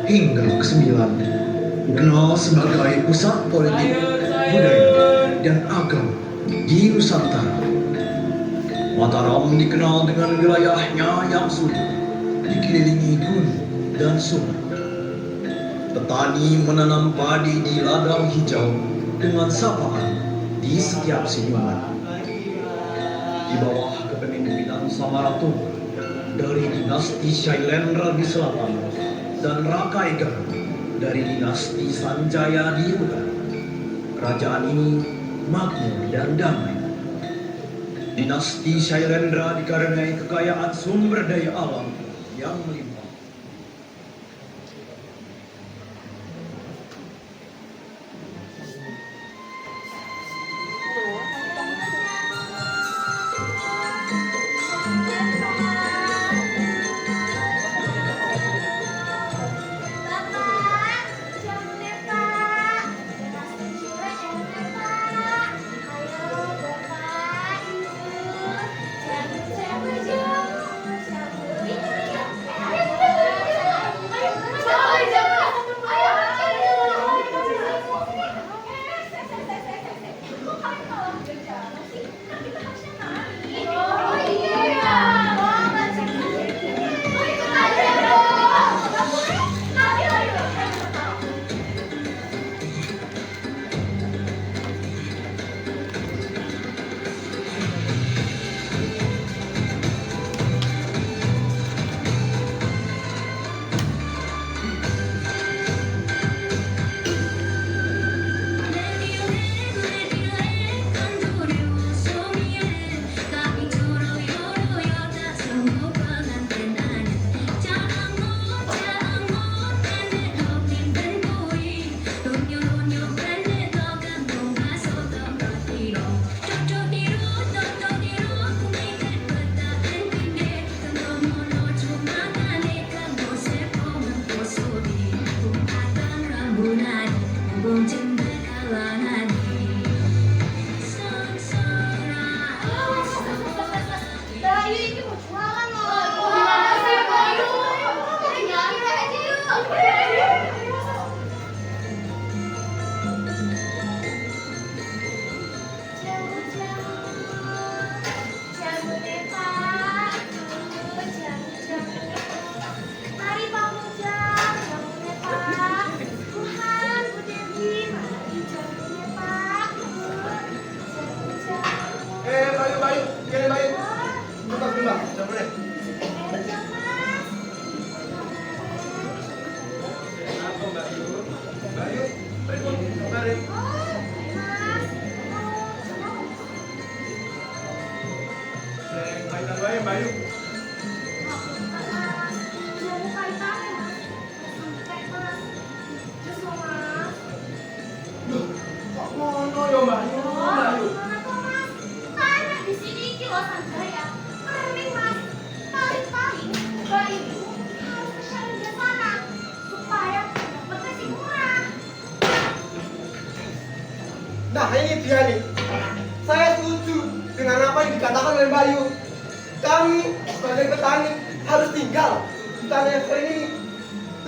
hingga ke-9 dikenal sebagai pusat politik, budaya, dan agama di Nusantara. Mataram dikenal dengan wilayahnya yang subur, dikelilingi gunung dan sungai. Petani menanam padi di ladang hijau dengan sapaan di setiap senyuman. Di bawah kepemimpinan Samaratungga dari dinasti Shailendra di selatan dan Raka Egara dari dinasti Sanjaya di utara, kerajaan ini makmur dan damai. Dinasti Shailendra dikaruniai kekayaan sumber daya alam yang melimpah. Nah ini dia nih, saya setuju dengan apa yang dikatakan oleh Bayu. Kami sebagai petani harus tinggal di tanah yang kering ini.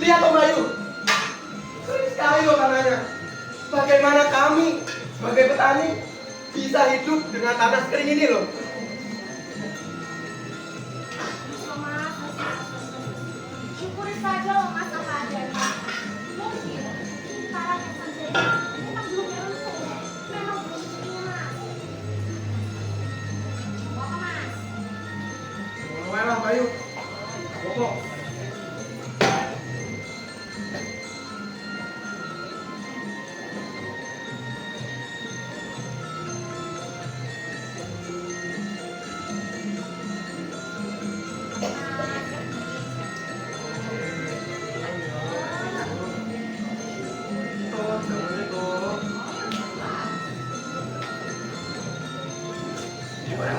Lihat Om Bayu, kering sekali loh tanahnya. Bagaimana kami sebagai petani bisa hidup dengan tanah kering ini loh. Syukuri saja loh Mas apa adanya. Mungkin para Sanjaya memang belum beruntung, memang belum rezekinya Mas. Mau apa Mas? Mulai lah Bayu, pokok.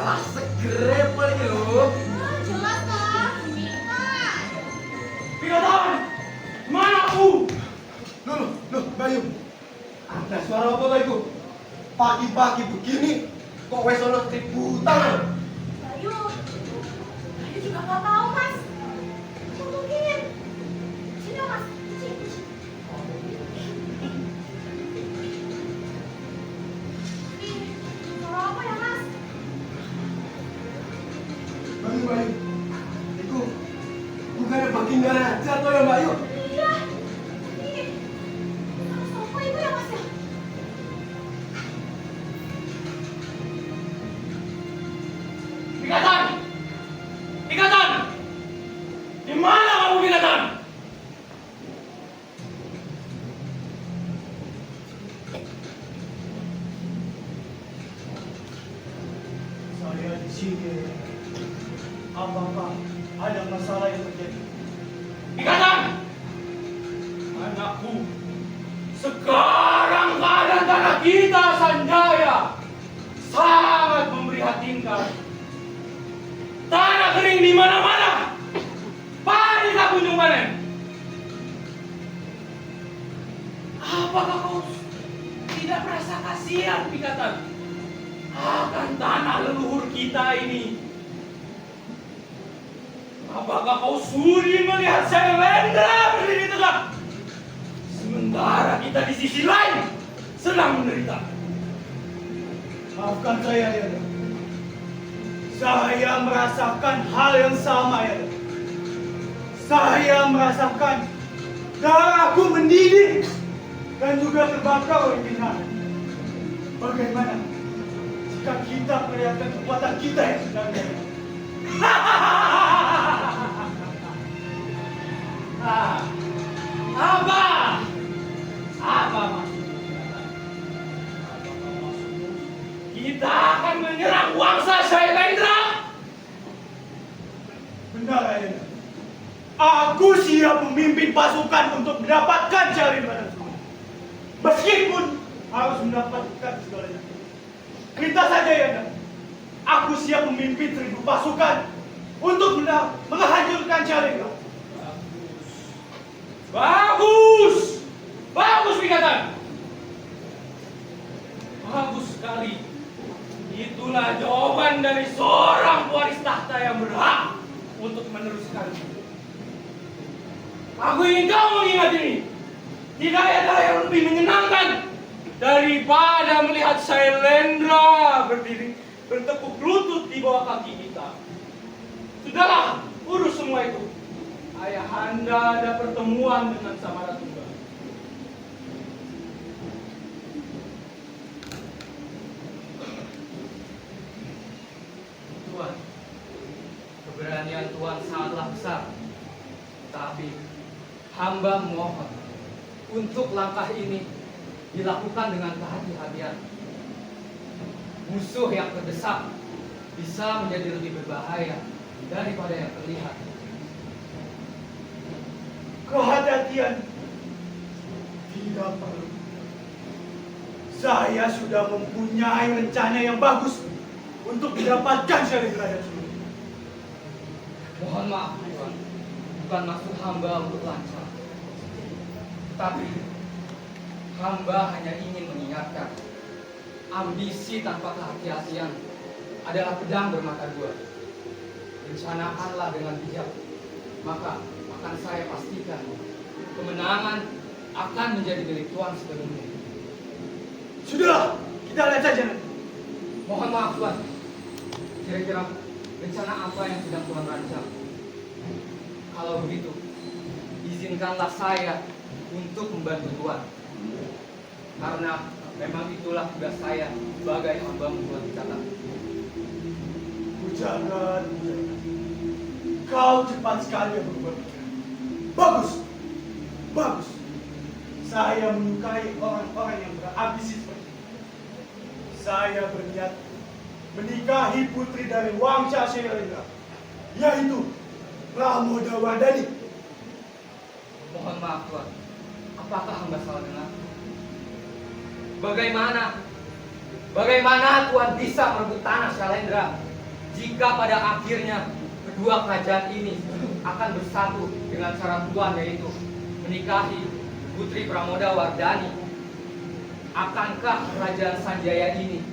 Wah, seger ini loh. Jelas toh, minta. Pinoton, mana aku? Loh, Bayu. Ada suara apa tuh itu? Pagi-pagi begini, kok wes ono keributan? Bayu juga nggak tahu Mas. Mungkin. Sini Mas, sini. sini. Apakah ada masalah yang terjadi? Ikatan! Anakku, sekarang keadaan tanah kita Sanjaya sangat memprihatinkan. Tanah kering di mana-mana. Padi tak kunjung panen. Apakah kau tidak merasa kasihan, Pikatan, akan tanah leluhur kita ini? Apakah kau sudi melihat Syailendra berdiri tegak, sementara kita di sisi lain sedang menderita? Maafkan saya, Yanda. Saya merasakan hal yang sama, Yanda. Saya merasakan darahku mendidih dan juga terbakar oleh keinginan. Bagaimana jika kita perlihatkan kekuatan kita yang sebenarnya? Apa? Apa maksudnya? Apakah maksudmu kita akan menyerang Wangsa Syailendra? Benar, Ayah. Aku siap memimpin pasukan untuk mendapatkan Syailendra. Meskipun harus mendapatkan segalanya. Perintah saja, Ayah. Aku siap memimpin 1000 pasukan untuk menghancurkan Syailendra. Bagus! Bagus, Pikatan! Bagus sekali. Itulah jawaban dari seorang pewaris tahta yang berhak untuk meneruskan. Aku ingin kau mengingat ini. Tidak ada yang lebih menyenangkan daripada melihat Syailendra berdiri bertepuk lutut di bawah kaki kita. Sudahlah, urus semua itu. Ayahanda ada pertemuan dengan Samaratungga. Tuan, keberanian Tuan sangatlah besar. Tapi hamba mohon untuk langkah ini dilakukan dengan kehati-hatian. Musuh yang terdesak bisa menjadi lebih berbahaya daripada yang terlihat. Kehati-hatian tidak perlu. Saya sudah mempunyai rencana yang bagus untuk mendapatkan Syailendra dan seluruh. Mohon maaf, Tuan. Bukan maksud hamba untuk lancang. Tapi hamba hanya ingin mengingatkan, ambisi tanpa kehati-hatian adalah pedang bermata dua. Rencanakanlah dengan bijak, maka akan saya pastikan kemenangan akan menjadi milik Tuan sepenuhnya. Sudahlah, kita lihat saja nanti. Mohon maaf, Tuan. Kira-kira rencana apa yang sedang Tuan rancang? Kalau begitu, izinkanlah saya untuk membantu Tuan. Karena memang itulah tugas saya sebagai hamba-Mu, Tuan Pikatan. Bujangan, kau cepat sekali berubah pikiran. Bagus, bagus. Saya menyukai orang-orang yang berambisi seperti itu. Saya berniat menikahi putri dari Wangsa Syailendra, yaitu Pramodawardhani. Mohon maaf, Tuan. Apakah hamba salah dengar? Bagaimana Tuan bisa merebut tanah Syailendra jika pada akhirnya kedua kerajaan ini akan bersatu dengan syarat Tuan, yaitu menikahi putri Pramodawardhani? Akankah kerajaan Sanjaya ini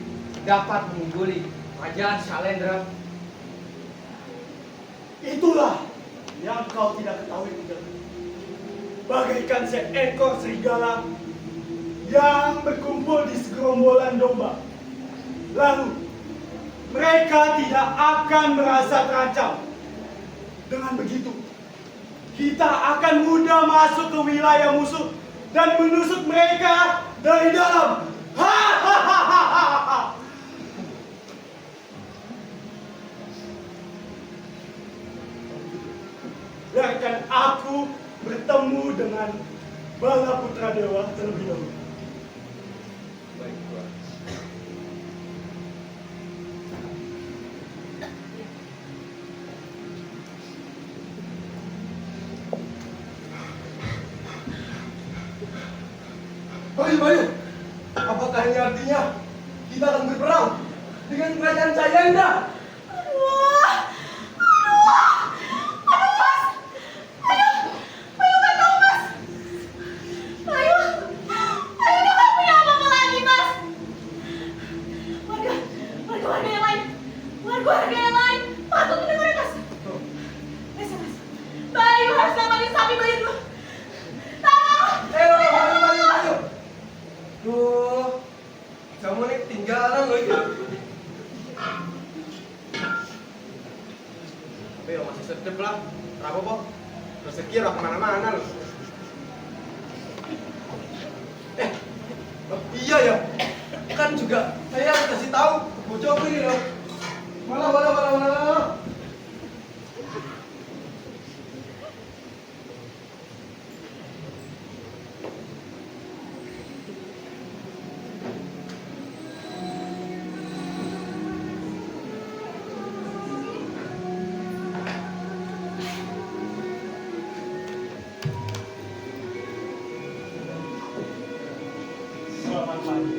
dapat mengungguli kerajaan Syailendra? Itulah yang kau tidak ketahui, Bujangan. Bagaikan seekor serigala yang berkumpul di segerombolan domba. Lalu mereka tidak akan merasa terancam. Dengan begitu, kita akan mudah masuk ke wilayah musuh dan menusuk mereka dari dalam. Hahaha. Biarkan aku bertemu dengan Bala Putra Dewa terlebih dahulu. Baik, Tuan. Bayu. Apakah ini artinya kita akan berperang dengan kerajaan Sailendra? Aduh, aduh, aduh mas, Bayu nggak tahu mas, Bayu udah nggak punya apa-apa lagi mas. Warga yang lain, patut mendengar mas. Mas, Bayu harus selamatin sapi Bayu dulu. Tolong. Bayu. Duh, kamu ini ketinggalan loh itu. Tapi ya masih sedep lah. Kenapa kok? Rezeki ora kemana-mana loh. Oh, iya ya. Kan juga saya kasih tahu bocahku ini loh. Mana. Selamat pagi.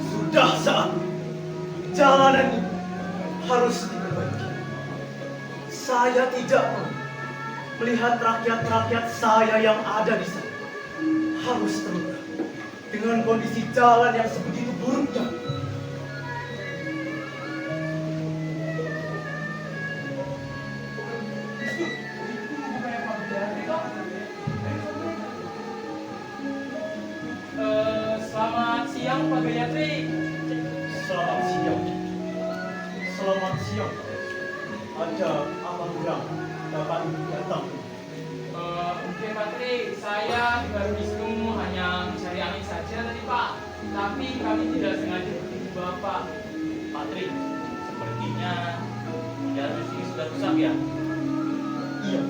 Sudah saatnya jalanan ini harus diperbaiki. Saya tidak mau melihat rakyat-rakyat saya yang ada di sana harus terluka dengan kondisi jalan yang sebegitu buruknya. Selamat siang Pak Gayatri. Selamat siang. Selamat siang. Ada apa kurang dapat datang? Mungkin Pak Tri, saya baru Wisnu hanya mencari angin saja tadi Pak. Tapi kami tidak sengaja bertemu Bapak. Pak Tri, sepertinya jalan di sini sudah rusak ya? Iya.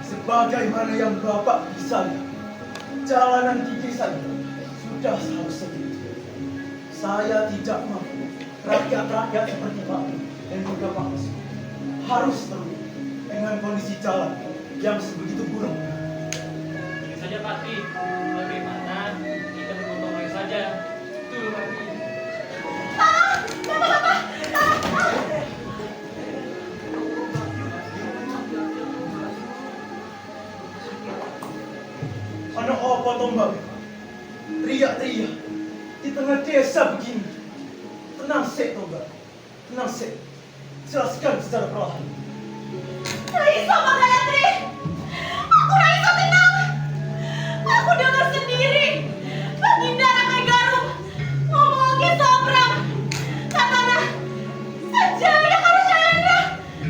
Sebagaimana yang Bapak bisa lihat, jalanan di desa ini sudah seharusnya gitu. Saya tidak mau rakyat-rakyat seperti Pak dan juga Pak Wisnu harus terluka dengan kondisi jalan yang sebegitu buruk. Ini saja Pak Tri, bagaimana kita bergotong royong saja? Betul Pak Tri. Anak apa tombak? Teriak-teriak di tengah desa begini. Tenang sek tombak, tenang sek. Jelaskan secara perlahan. Raiso Pak Gayatri, aku Raiso tenang. Aku dengar sendiri Baginda Raka Garung ngomongin soal perang. Katanya Sanjaya harus Sailendra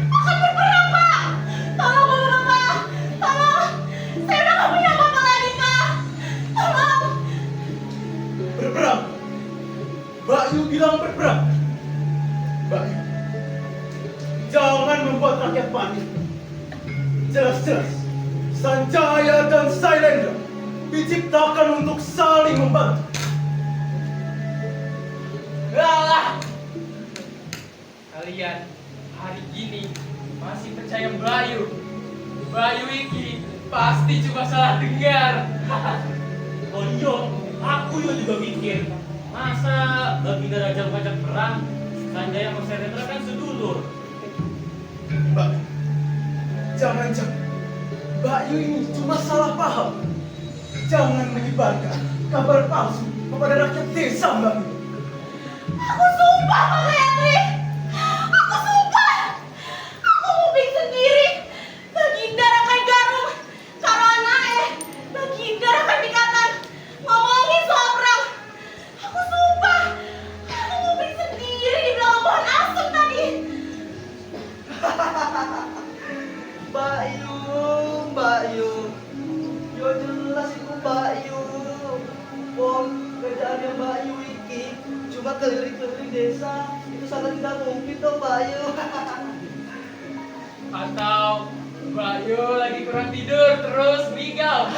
akan berperang Pak. Tolong Bapak, tolong. Saya udah gak punya apa-apa lagi Kak. Tolong. Berperang. Bayu bilang berperang. Bayu, jangan membuat rakyat panik. Jelas-jelas Sanjaya dan Sailendra diciptakan untuk saling membantu. Alah! Kalian hari gini masih percaya Bayu. Bayu ini pasti cuma salah dengar. Oh iya, aku juga mikir. Masa Baginda Raja Pajak perang, Sanjaya sama Sailendra kan sedulur. Mbak, jangan-jangan Bayu ini cuma salah paham. Jangan menyebarkan kabar palsu kepada rakyat desa, Mbak. Aku sumpah Pak Gayatri. Aku sumpah. Aku nguping sendiri Baginda Raka Garung karo anake Baginda Raka Pikatan ngomongin soal perang. Aku sumpah. Aku nguping sendiri di belakang pohon asem tadi. Bayu. Yo jelas itu Bayu. Wong kerjaannya Bayu iki cuma keliling-keliling desa. Itu sangat tidak mungkin toh Bayu. Atau Bayu lagi kurang tidur terus meninggal.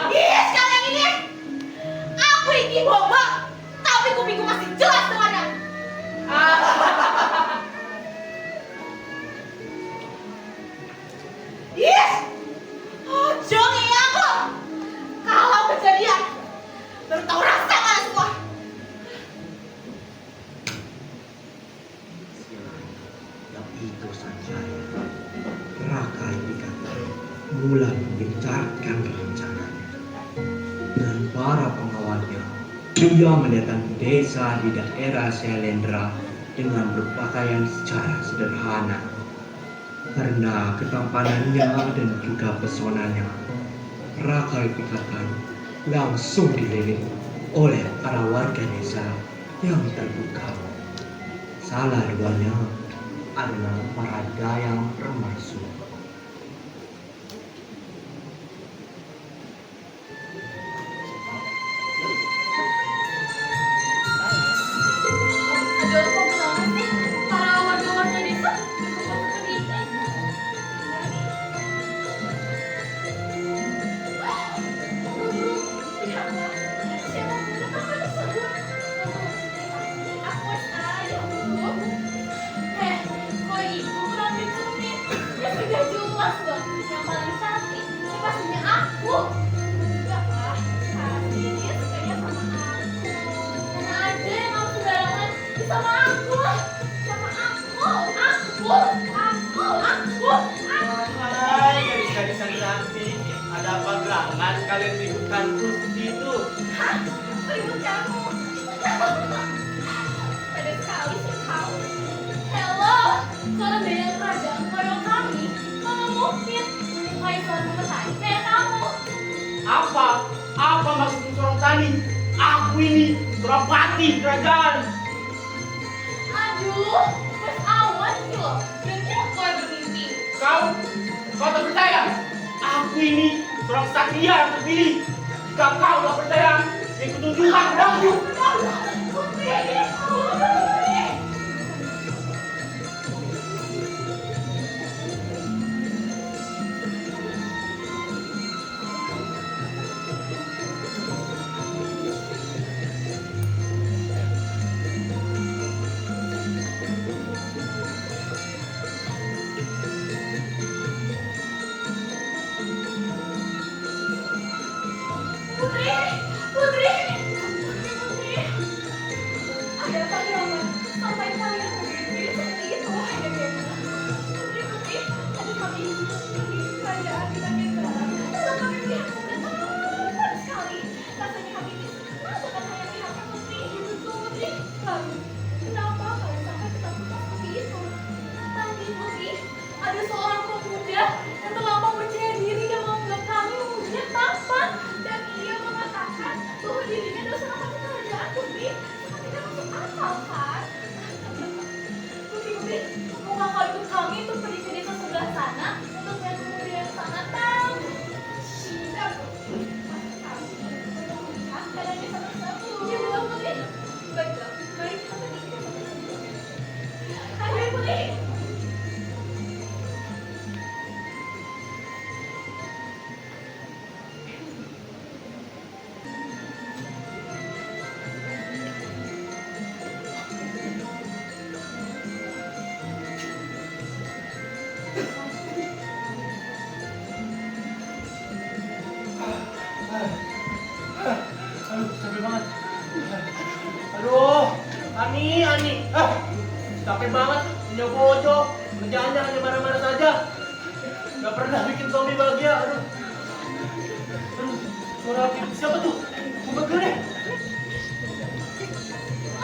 Iya sekalian ini. Aku iki boba, tapi kupingku masih jelas dengannya. mulai menggencarkan rencananya. Dengan para pengawalnya, ia mendatangi desa di daerah Syailendra dengan berpakaian secara sederhana. Karena ketampanannya dan juga pesonanya, Raka Pikatan langsung dilirik oleh para warga desa yang terbuka. Salah duanya adalah para Dayang Permaisuri. Aduh, kok kenapa sih? Para warga-warga desa berkumpul seperti ini. Siapa kenapa tersebut? Aku saja, Bu. Kok ibu kurang diturunin? Ya sudah jelas dong, yang paling cantik ya pastinya aku. Enggak lah, pasti dia sukanya sama aku. Mana ada yang mau sembarangan sama aku lah, sama aku. Hai gadis-gadis yang cantik, ada apa gerangan kalian ributkan terus di situ? Hah? Ribut kamu? Pada sekali sih kau. Hello, seorang dayang kerajaan koyong kami mana mungkin menyukai seorang petani kayak kamu? Apa maksud seorang tani? Aku ini Surapati kerajaan. Aduh, mas awan gitu loh. Dan kira kau yang bermimpi. Kau tak percaya? Aku ini seorang satria yang terpilih. Jika kau tak percaya, ikut tunjukkan padaku. Putri. Putri. Ada apa gerangan? Sampai kalian berdiri seperti itu. Putri. Ada kami di kerajaan kita Gendra. Lalu kami melihat muda tampan sekali. Rasanya kami ini senang banget hanya melihatnya Putri. Putri. Lalu, kenapa kalian sampai ketakutan seperti itu? Tadi Putri, ada seorang pemuda yang terlampau percaya diri dan menganggap kami memujinya tampan. Dan ia mengatakan bahwa dirinya adalah salah satu kerajaan Putri. Sangat tidak masuk akal kan? Putri, mau kau ikut kami untuk pergi ke desa sebelah sana untuk melihat pemuda yang sangat tangguh. Siap, Putri. Kami untuk melihat keadaan desa tersebut. Ya, Putri. Baiklah, mari kita pergi ke desa tersebut. Ayo, Putri. Aduh, capek banget. Aduh, Ani. Capek banget punya bojo. Kerjaannya hanya marah-marah saja. Gak pernah bikin suami bahagia. Aduh, suara siapa tuh? Buka dulu deh.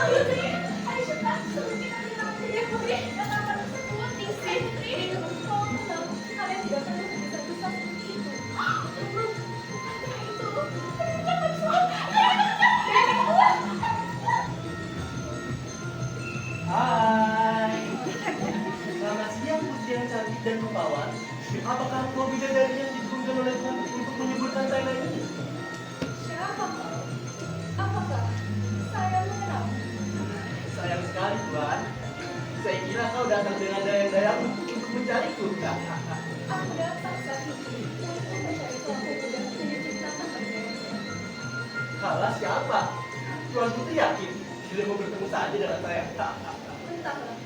Ayo, Putri. Ayo cepat. Sebelum kita bilang saja, Putri. Dan apa tersebut di sini, Putri. Kau tahu, kalian tidak perlu bisa-bisa seperti itu. Bukankah itu? Cepat, cepat. Hai. Selamat siang putri yang cantik dan rupawan. Apakah kau bidadari yang diturunkan oleh Tuhan untuk menyuburkan tenda ini? Siapa kau? Apakah saya mengenal? Sayang sekali Tuhan. Saya kira kau datang dengan dayang-dayang untuk mencariku. Aku datang saat ini untuk mencari seorang pemuda yang diciptakan oleh Dewa. Kalah siapa? Tuhan putri yakin tidak mau bertemu saja dengan saya. Entahlah.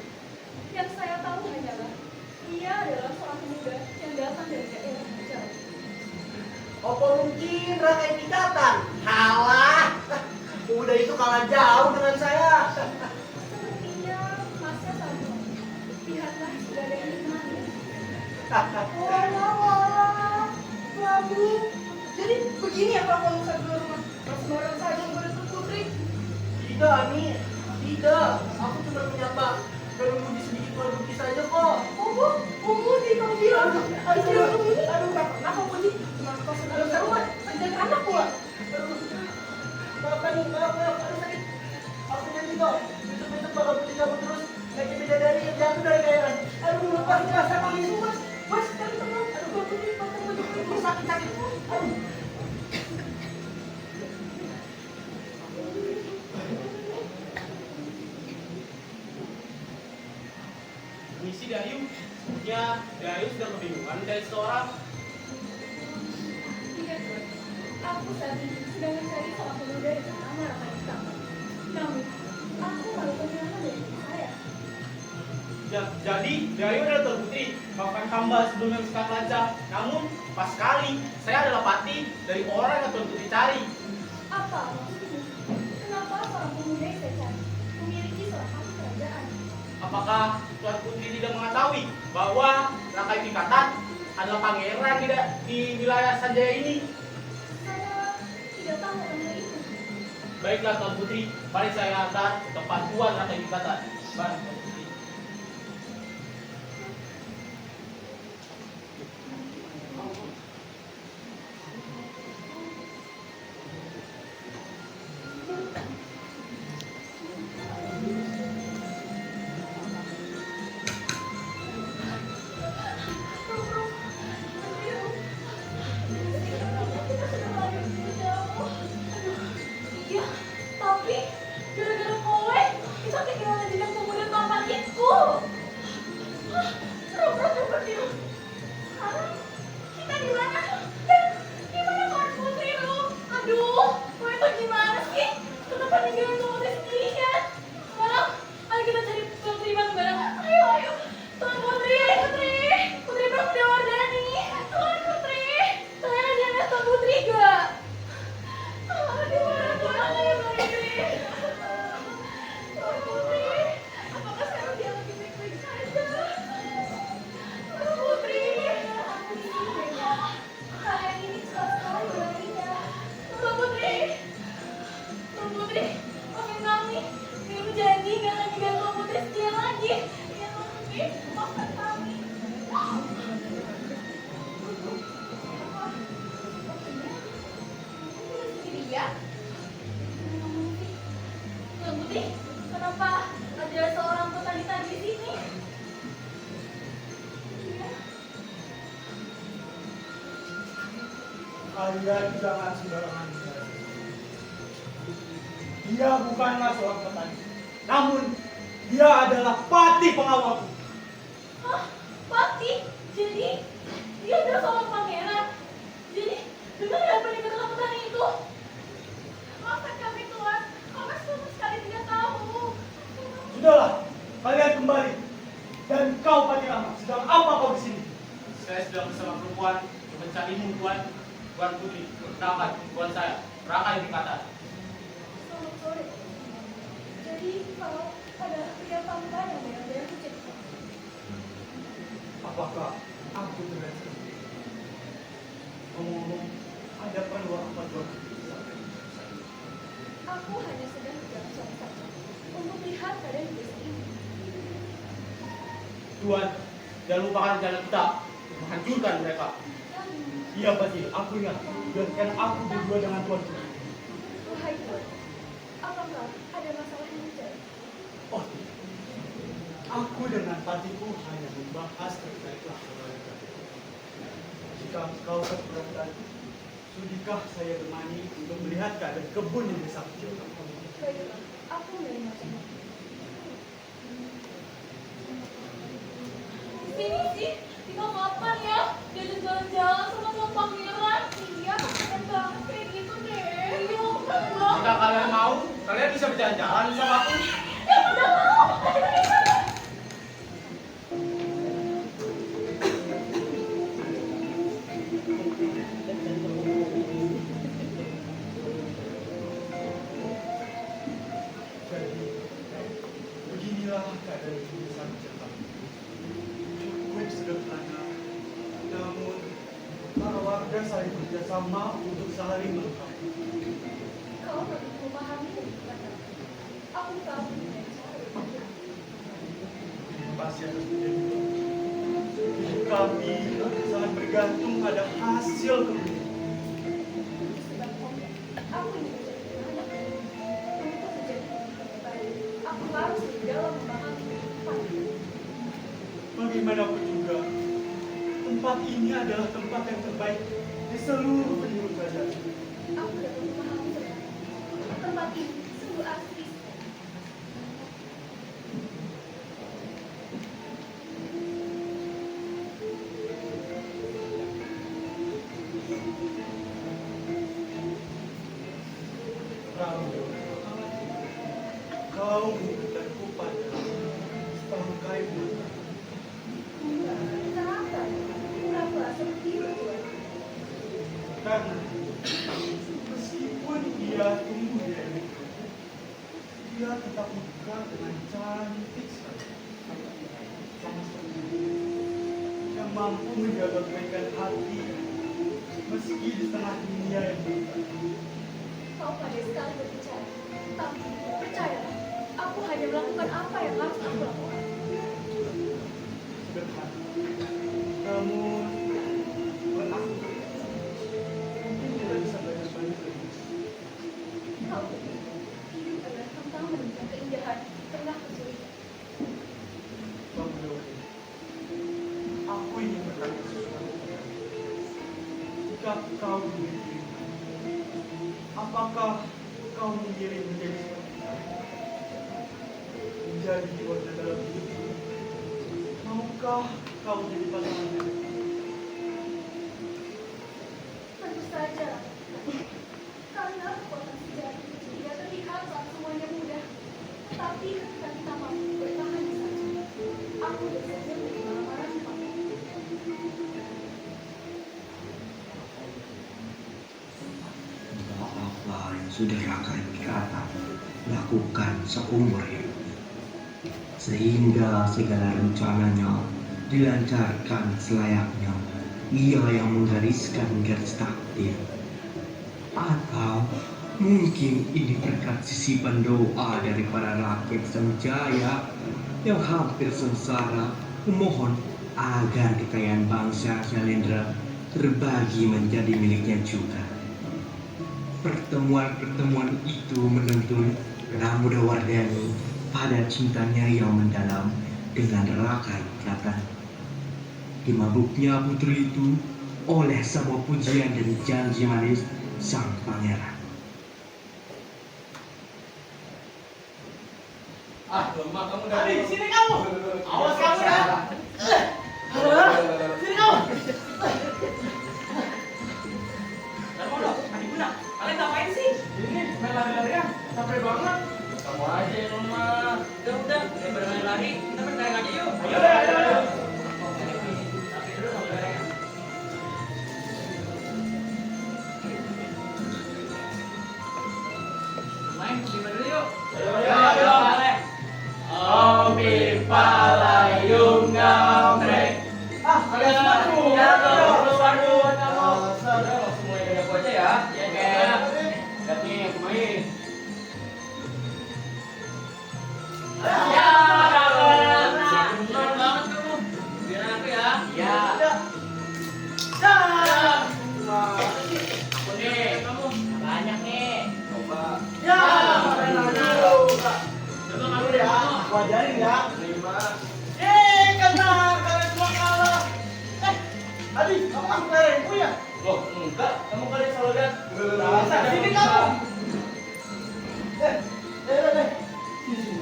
Yang saya tahu hanyalah ia adalah seorang pemuda yang datang dari daerah jauh. Apa mungkin Raka Pikatan? Halah, pemuda itu kalah jauh dengan saya. Sepertinya masnya sama. Lihatlah sudah ada yang dimana. Wala. Kenapa Putri? Kenapa sudah keluar? Jangan anak pula. Maafkan, aduh sakit. Aku janji kok, besok bakal putih kamu terus. Lagi bidadari yang jatuh dari kayaran. Aduh, lepas rasa ini. Mas, kali tenang. Aduh, Putri, sakit. Aduh. Misi Dayu, ya Dayu sudah kebingungan dari seorang. Iya, Tuan. Aku saat ini sedang mencari seorang pemuda yang bernama Raka Ditambah. Namun, aku malah kehilangan dari diri saya. Ya, jadi Dayu adalah Tuan Putri, maafkan hamba sebelumnya bersikap lancang. Namun, pas sekali saya adalah pati dari orang yang Tuan Putri cari. Apa maksudmu? Kenapa seorang pemuda yang saya cari memiliki seorang hati kerajaan? Apakah Tuan Putri tidak mengetahui bahwa Raka Pikatan adalah pangeran di wilayah Sanjaya ini? Saya tidak tahu tentang itu. Baiklah Tuan Putri, mari saya antar ke tempat Tuan Raka Pikatan. Mari Tuan Putri. Iya, tapi gara-gara kowe kita kehilangan jejak pemuda tampan itu. Terus seperti itu. Sekarang kita di mana? Dan di mana Tuan Putri lu? Aduh, kowe tuh gimana sih? Kenapa ninggalin Tuan Putri sendirian? Sekarang ayo kita cari Putri bareng-bareng. Ayo. Tuan Putri, Putri Pramodawardhani. Tuan Putri, kalian ada lihat Tuan Putri gak? Aduh, mana pulang ya Tuan Putri? Tuan Putri, apakah sekarang dia lagi baik-baik saja? Tuan Putri, aku di sini beda. Kalian ini cepat sekali berlarinya. Tuan Putri, maafin kami. Kami janji gak akan tinggal Tuan Putri setia lagi. Ya Tuan Putri, maafkan kami. Sendirian? Tuan Putri, kenapa ada seorang petani tadi di sini? Iya. Kalian jangan sembarangan bicara. Dia bukanlah seorang petani, namun dia adalah pati pengawalku. Hah? Pati? Jadi, dia adalah seorang pangeran? Jadi, benar ya apa yang dikatakan petani itu? Maafkan kami Tuan, kami sama sekali tidak tahu. Sudahlah, kalian kembali. Dan kau Pati Rama, sedang apa kau di sini? Saya sedang bersama perempuan yang mencarimu Tuan Putri. Perkenalkan, Tuan saya, Raka Pikatan. Selamat sore. Jadi, kalau ada pria tampan yang benar-benar kucing. Apakah aku terlihat seperti itu? Ngomong-ngomong, ada perlu apa Tuan Putri? Aku hanya sedang berjalan saja untuk melihat keadaan di desa ini. Tuan, jangan lupakan rencana kita untuk menghancurkan mereka. Iya Pati, aku ingat. Biarkan aku berdua dengan Tuan Putri. Wahai Tuan, apakah ada masalah yang terjadi? Oh, tidak. Aku dengan Patiku hanya membahas terkait laporan. Jika kau keberatan, sudikah saya temani untuk melihat keadaan kebun yang besar kecil kamu? Baiklah, aku menerima semua. Sini sih, kita kapan ya? Diajak jalan-jalan sama Tuan Pangeran. Iya, keren banget kayak gitu deh. Iya, keren banget. Jika kalian mau, kalian bisa berjalan-jalan sama aku. Ya udah mau, ayo di sana. Jadi, beginilah keadaan di desa kecil kami. Cukup sederhana, namun para warga saling bekerjasama untuk saling melengkapi. Kau perlu memahami dari kata. Aku tahu dari cara. Terima kasih atas penjelasan. kami sangat bergantung pada hasil kemudian. Sebab aku ingin menjadi anak. Untuk menjadi lebih baik, aku harus lebih dalam memahami kehidupan. Bagaimanapun juga, tempat ini adalah tempat yang terbaik di seluruh penjuru kerajaan. Aku dapat memahami sekarang. Tempat ini sungguh asri. Prabu, kau memberikanku pada setangkai bunga. Kenapa? Pura-pura seperti itu, Tuan. Karena meskipun dia tumbuh di elit, dia tetap muka dengan cantik sekali. Sama seperti dia, yang mampu menjaga kebaikan hati meski di tengah dunia yang buta. Kau pandai sekali berbicara. Tapi, percayalah, aku hanya melakukan apa yang harus aku lakukan. Sederhana, namun buat aku mungkin kita bisa belajar banyak lagi. Kau hidup adalah tentang menemukan keindahan di tengah kesulitan. Bang, aku ingin bertanya sesuatu. Jika kau memiliki, apakah kau mengiring menjadi seperti saya? Menjadi warna dalam hidup? Maukah kau jadi pasangannya? Tentu saja. Karena kekuatan sejarah itu tidak terlihat saat semuanya mudah. Tetapi ketika kita mampu bertahan di sana, aku bersedia menerima lamaran kamu. Apa yang sudah Raka Kata lakukan seumur hidupnya, sehingga segala rencananya dilancarkan selayaknya ia yang menggariskan garis takdir. Atau mungkin ini berkat sisipan doa dari para rakyat Sanjaya yang hampir sengsara memohon agar kekayaan bangsa Syailendra terbagi menjadi miliknya juga. Pertemuan-pertemuan itu menuntun Pramodawardhani pada cintanya yang mendalam dengan Raka Kata. Dimabuknya putri itu oleh semua pujian dan janji manis sang pangeran. Lemah kamu Adi, sini kamu. Awas kamu ya. Sini kamu. Darmono, Adi Guna, kalian ngapain sih? Ini main lari-larian, capek banget. Kamu aja yang lemah. Udah, daripada main lari, kita bertanding aja yuk. Ayo. Tapi dulu sama gorengan. Main, lima dulu yuk. Ayo. Om Pipalayung Gambreng. Kalian semua tuh. Ya, keluar kamu. Udah langsung mulai dari aku aja ya. Ya, kayak. Lihat nih, aku main. Ya, kawan. Senang banget kamu. Biar aku ya. Ya. Aku nih, kamu. Banyak nih. Coba. Ya, kalian aja. Coba kamu deh, Ya, kamu. gua ajarin ya. 5. Karena kalian semua kalah. Adi, kamu kan kelerengku ya? Loh, enggak. Kamu kali selalu lihat. Nah, sini kamu. Deh. Sini.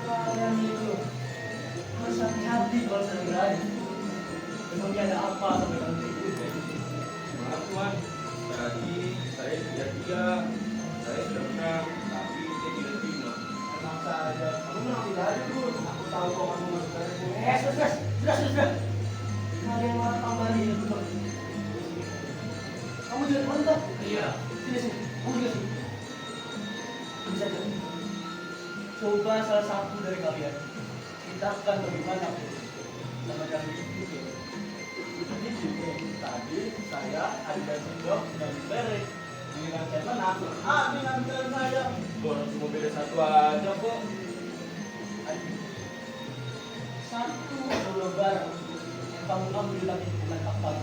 Kalian itu harus hati-hati kalau sedang berani. Memangnya ada apa sampai kamu ribut kayak gitu? Maaf Tuan, tadi saya kejar dia. Saya sudah menang, tapi dia tidak terima. Tenang saja. Kamu menang tidak aja dulu. Aku tahu kok kamu masuk kelerengku. Sudah. Kalian malah tambah ribut terus. Kamu juga teman tak? Iya. Sini. Kamu juga sini. Bisa saja. Coba salah satu dari kalian ceritakan bagaimana sama kami itu. Jadi gini, tadi saya ada sendok dan berek. Dengan saya menang, dengan saya. Orang cuma beda satu aja kok. Satu, dua, barang yang kamu ambil lagi bukan kapal.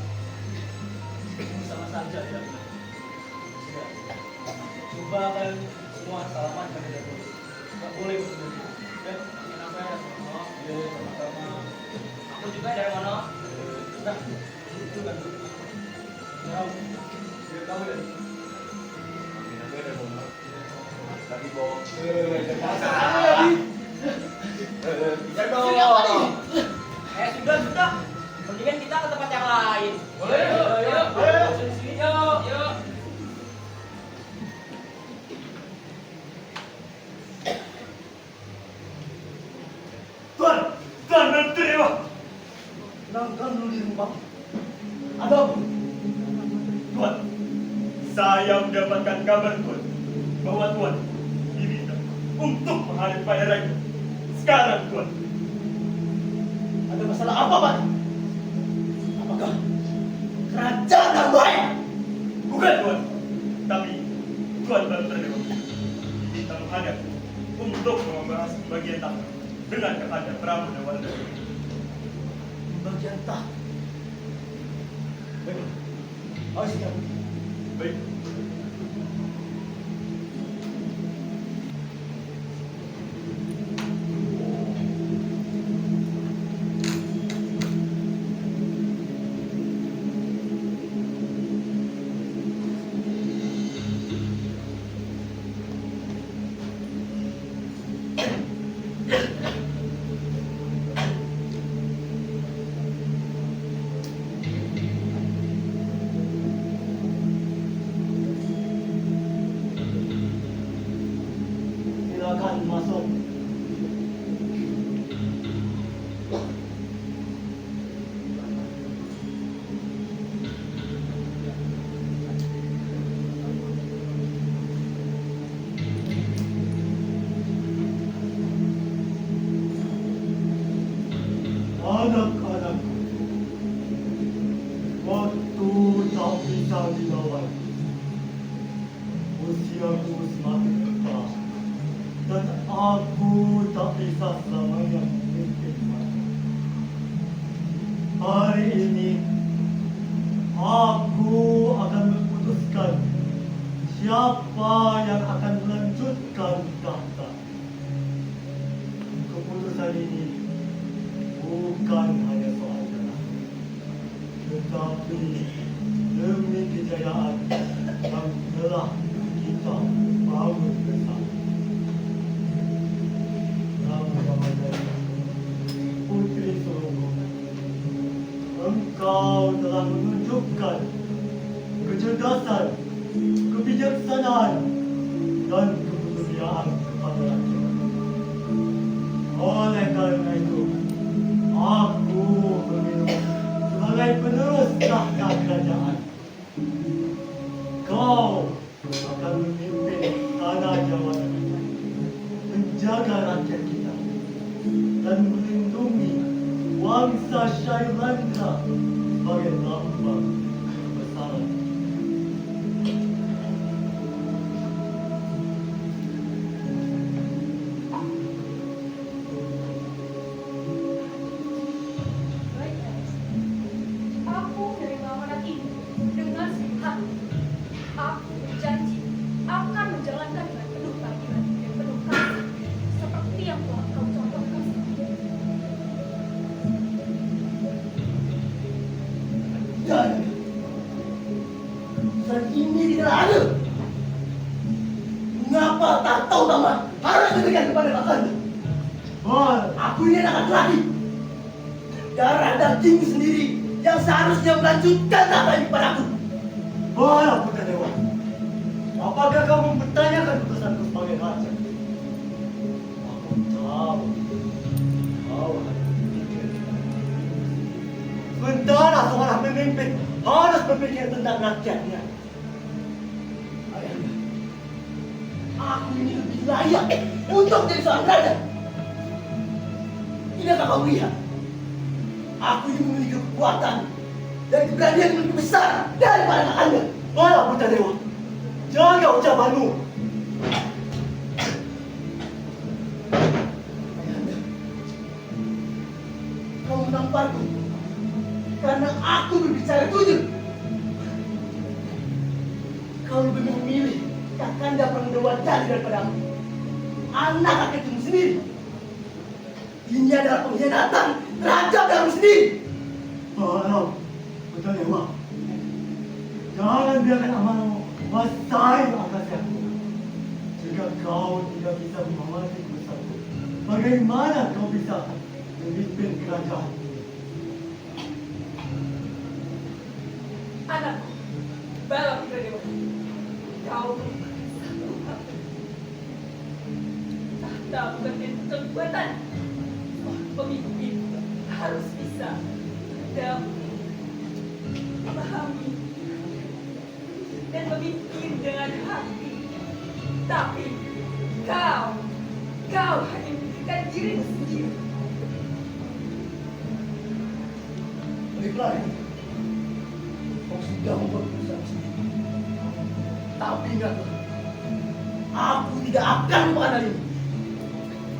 Ini sama saja tidak benar. Sudah. Coba kalian semua salaman pada Dato. Gak boleh begitu. Ya, kenapa ya? Oh, iya, sama-sama. Aku juga dari mana? Nah, itu kan. Nah, biar kamu ya. Lagi bawa. Bisa dong. Sudah. Mendingan kita ke tempat yang lain. Boleh, yuk. Sini, yuk. Tuan Menteri, Pak. Tenangkan dulu diri, Pak. Ada apa? Tuan, saya mendapatkan kabar, Tuan, bahwa Tuan diminta untuk menghadap Pak Raja. Sekarang, Tuan. Ada masalah apa, Pak? Apakah kerajaan Arbaya? Bukan, Tuan. Tapi Tuan Menteri, Pak, diminta menghadap untuk membahas bagian tahta dengan kepada Prabu Dewanda. Bagian tahta. Baik. Awas siap. Baik. Silakan masuk. Anak-anakku, waktu tak bisa dilawan. Usiaku semakin tua, dan aku tak bisa selamanya memimpin mereka. Hari ini, aku akan memutuskan siapa yang akan melanjutkan tahta. Keputusan ini bukan hanya soal jalan, tetapi demi kejayaan yang telah kita bangun bersama. Ramadhan, Putri Solomo, engkau telah menunjukkan kecerdasan, kebijaksanaan, dan kepedulian kepada rakyat. Oleh karena itu, aku memilih sebagai penerus tahta kerajaan. Kau akan memimpin tanah Jawa Tengah, menjaga rakyat kita, dan melindungi wangsa Shailendra sebagai lambang kebesaran. Baik, Rais. Aku menerima amanat ini dengan senang hati. Aku berjanji akan menjalankan dengan penuh keadilan dan penuh kasih seperti yang telah kau contohkan. Dan ini tidak adil. Mengapa tak tahu nama harus diberikan kepada kakaknya? Aku ini anak laki. Darah dagingku sendiri yang seharusnya melanjutkan tahta ini padaku. Putra Dewa, apakah kamu mempertanyakan keputusanku sebagai raja? Aku tahu kau hanya berpikir sementara seorang pemimpin harus berpikir tentang rakyatnya. Ayahnya, aku ini lebih layak untuk jadi seorang raja. Tidakkah kau lihat? Aku ini memiliki kekuatan dan keberanian yang lebih besar daripada kakaknya. Putra Dewa, jaga ucapanmu. Ayahnya, kau menampakkan karena aku berbicara jujur. Kau lebih memilih kakanda Pandawa jadi daripada aku. Anak kakekmu sendiri. Ini adalah pengkhianatan terhadap dirimu sendiri. Tolong, betul Dewa. Jangan biarkan amarahmu menguasai akasyaku. Jika kau tidak bisa menghormati kusaku, bagaimana kau bisa memimpin kerajaan? Anakku, Bala Putra Dewa. Kau merupakan satu hati. Tahta bukan itu kekuatan. Pemimpin harus bisa mendampingi, memahami, dan memimpin dengan hati. Tapi kau hanya memikirkan dirimu sendiri. Baiklah ini. Kau sudah membuat keputusan sendiri. Tapi ingatlah, aku tidak akan lupakan hal ini.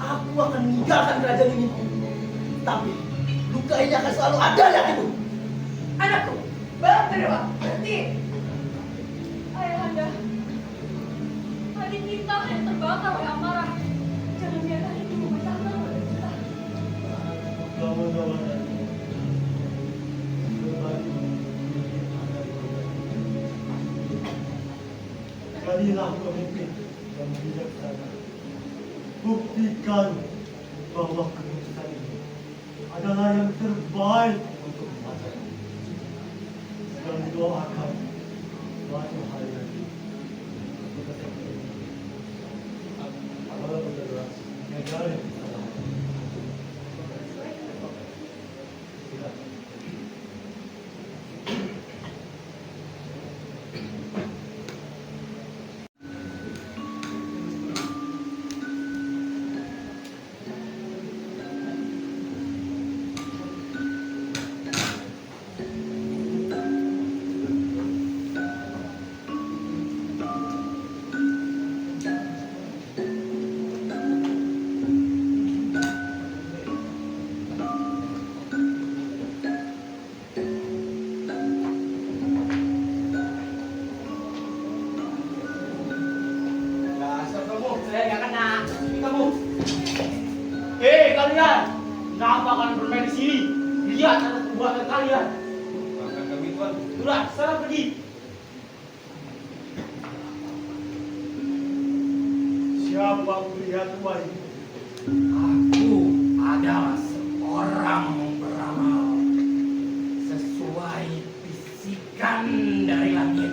Aku akan meninggalkan kerajaan ini. Tapi luka ini akan selalu ada di hatiku. Anakku, Bala Putra Dewa, berhenti. Ayahanda, adik kita yang terbakar oleh amarah. Jangan biarkan itu memecahkan pada kita. Kawan-kawan, jadilah pemimpin yang bijaksana. Buktikan bahwa keputusan ini adalah yang terbaik untuk bangsa ini. Dan doakan suatu hari nanti kita sampai awal adalah negara yang salah. Hei kalian, kenapa kalian bermain di sini? Lihat atas perbuatan kalian. Maafkan kami Tuan. Sudah, sana pergi. Siapa pria tua ini? Aku adalah seorang peramal. Sesuai bisikan dari langit,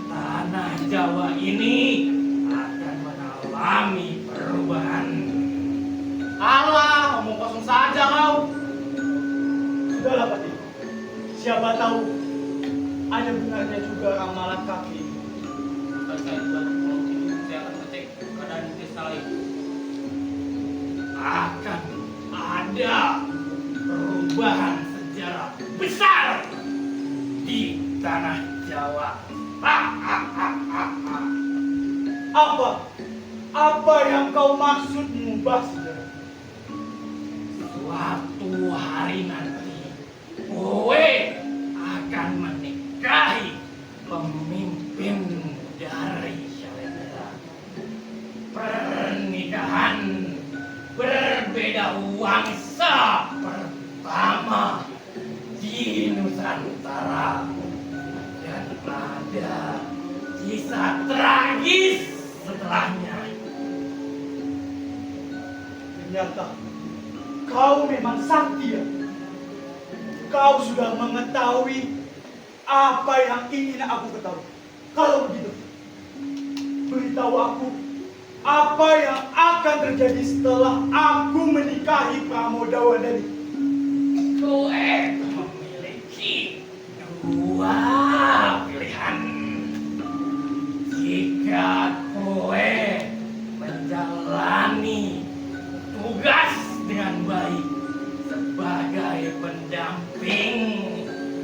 tanah Jawa ini akan mengalami perubahan. Alah, ngomong kosong saja kau. Sudahlah Pati. Siapa tahu ada benarnya juga ramalan kaki. Bukan saya Tuan. Kalau begitu saya akan mengecek keadaan desa lain. Akan ada perubahan sejarah besar di tanah Jawa. Apa yang kau maksud mengubah sejarah? Suatu hari nanti, kowe akan menikahi pemimpin dari Shalendra. Pernikahan berbeda wangsa pertama di Nusantara, dan ada kisah tragis setelahnya. Ternyata kau memang sakti ya. Kau sudah mengetahui apa yang ingin aku ketahui. Kalau begitu, beritahu aku apa yang akan terjadi setelah aku menikahi Pramodawardhani. Kowe memiliki dua pilihan. Jika kowe menjalani tugas dengan baik sebagai pendamping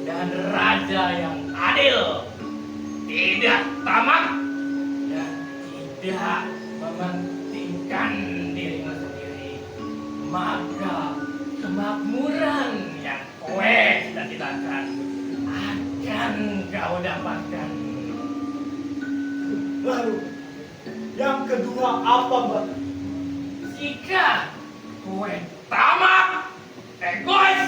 dan raja yang adil, tidak tamak dan tidak mementingkan dirimu sendiri, maka kemakmuran yang cita-citakan akan kau dapatkan. Lalu, yang kedua apa, Mbak? Jika kue tamak, egois,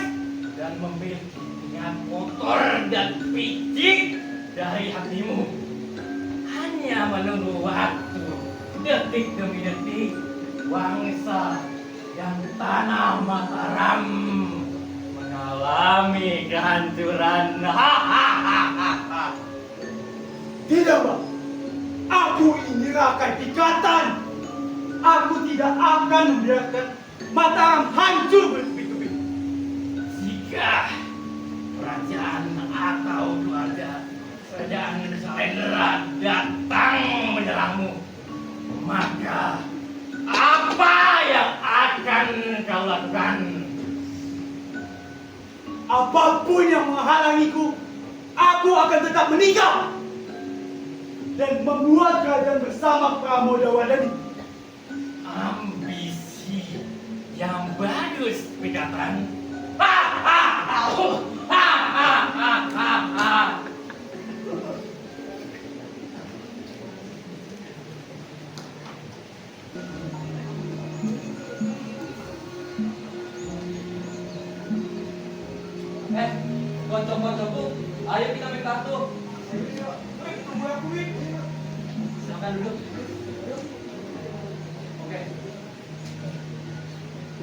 dan memiliki niat kotor dan picik dari hatimu, hanya menunggu waktu detik demi detik, bangsa dan tanah Mataram mengalami kehancuran. Hahaha. Tidak, Mbak. Aku ini Rakai Pikatan. Aku tidak akan membiarkan Mataram hancur bertubi-tubi. Jika kerajaan atau keluarga kerajaan Salendra datang menyerangmu, maka apa yang akan kau lakukan? Apapun yang menghalangiku, aku akan tetap menikah dan membuat kerajaan bersama Pramodawadani. Ambisi yang bagus, Pikatan. Kocok-kocokku, ayo kita main kartu. Tunggu aku, Wik. Silakan duduk. Oke.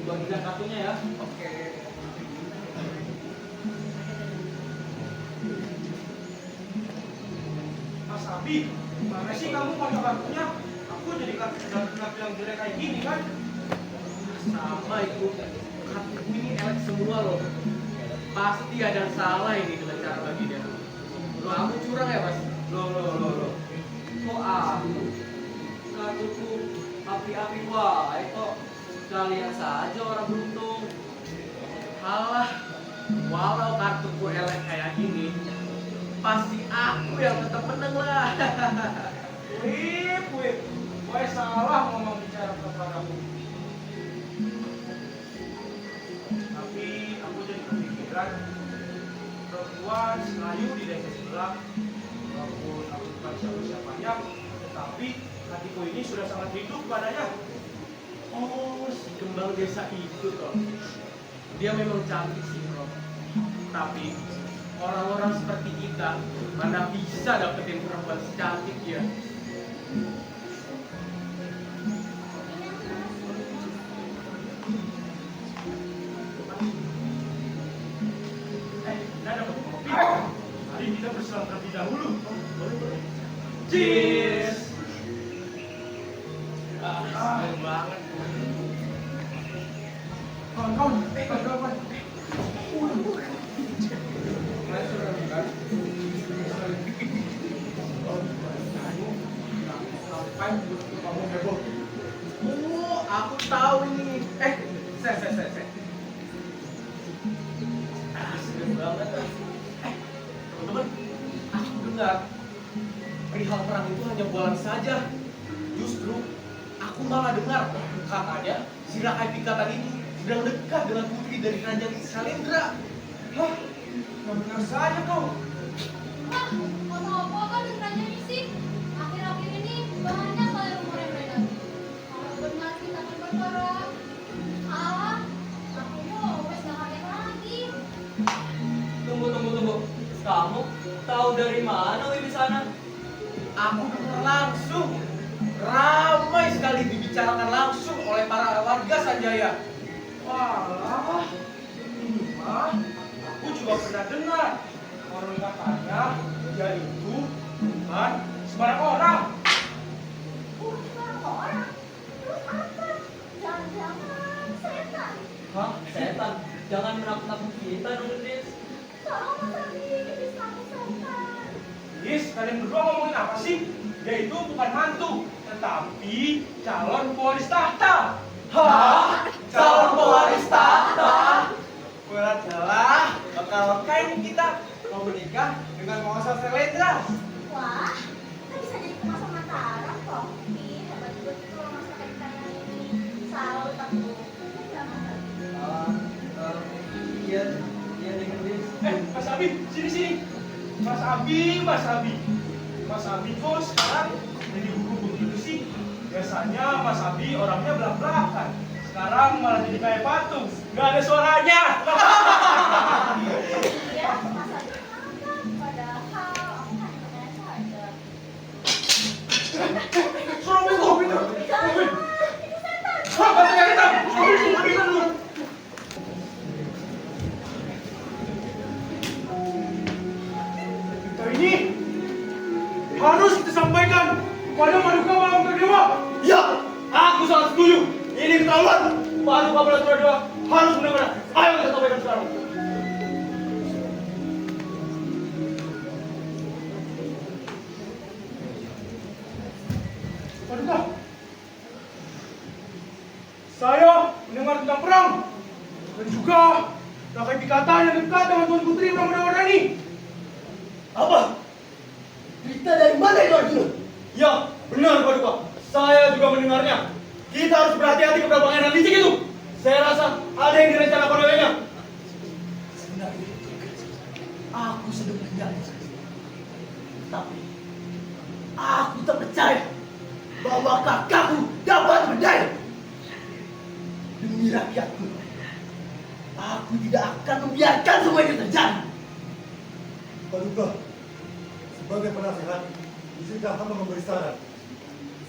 Bagikan kartunya ya. Oke. Mas Abi, gimana sih kamu kocok kartunya? Aku jadi kartu yang jelek kayak gini kan? Sama itu. Kartuku ini elek semua loh. Pasti ada yang salah ini dengan cara baginya. Loh, aku curang ya, Mas? Loh. Kok aku? Kartuku api-api wah, itu kalian saja orang beruntung. Halah, walau kartuku elek kayak gini, pasti aku yang tetap menang lah. Wip. Gue salah ngomong bicara kepadamu. Tapi aku jadi kepikiran perempuan Selayu di desa sebelah, walaupun aku bukan siapa-siapanya, tetapi hatiku ini sudah sangat hidup padanya. Oh, si kembang desa itu toh. Dia memang cantik sih, bro. Tapi orang-orang seperti kita mana bisa dapetin perempuan secantik ya? Kita dapat kopi. Mari kita berselang terlebih dahulu. Boleh. Cheers! Keren banget. Kawan-kawan. Kamu heboh. Oh, aku tahu ini. Saya. Seru banget. Teman-teman, aku dengar perihal perang itu hanya bualan saja. Justru aku malah dengar katanya si Rakai Pikatan ini sedang dekat dengan putri dari kerajaan Salendra. Hah? Nggak benar saja kau. Wah, mau tahu apa kan kerajaan sih? Akhir-akhir ini banyak kali rumor yang beredar. Kalau benar kita akan berperang. Aku mau wes gak kaget lagi. Tunggu. Kamu tahu dari mana di sana? Aku dengar langsung. Ramai sekali dibicarakan langsung oleh para warga Sanjaya. Walah, ini mah aku juga pernah dengar. Orang katanya dia itu bukan sembarang orang. Bukan orang. Terus apa? Jangan-jangan setan. Hah? Setan? Jangan menakut-nakut kita dong, Nis. Tolong Mas Abi, ini aku setan. Yes, kalian berdua ngomongin apa sih? Dia itu bukan hantu, tetapi calon pewaris tahta. Hah? Calon pewaris tahta? Walah, bakal kain kita mau menikah dengan penguasa Salendra. Wah, kita bisa jadi penguasa Mataram kok. Ih, hebat betul masakan kita ini. Salut aku. Ya, Mas Abi. Iya, iya nih. Mas Abi, sini. Mas Abi. Mas Abi kok sekarang jadi gugup begitu sih? Biasanya Mas Abi orangnya belak-belakan. Sekarang malah jadi kayak patung. Gak ada suaranya. Iya, masa kenapa? Padahal aku hanya bertanya saja. Suara mobil itu. Mobil. Itu setan. Hah, katanya kita. Mobil dulu. Kita ini harus kita sampaikan kepada Paduka Bangsa Dewa. Ya, aku sangat setuju. Ini keterlaluan. Paduka Bangsa Dewa harus benar-benar. Ayo kita sampaikan sekarang. Paduka, saya mendengar tentang perang dan juga rakyat Pikatan yang dekat dengan Tuan Putri Pramodawardhani. Apa? Berita dari mana itu Arjuna? Ya, benar Paduka. Saya juga mendengarnya. Kita harus berhati-hati kepada pangeran licik itu. Saya rasa ada yang direncanakan olehnya. Sebenarnya aku sedang menjadi, tapi aku tak percaya bahwa kakakku dapat berdaya. Demi rakyatku, aku tidak akan membiarkan semua itu terjadi. Paduka, sebagai penasehat, izinkan hamba memberi saran.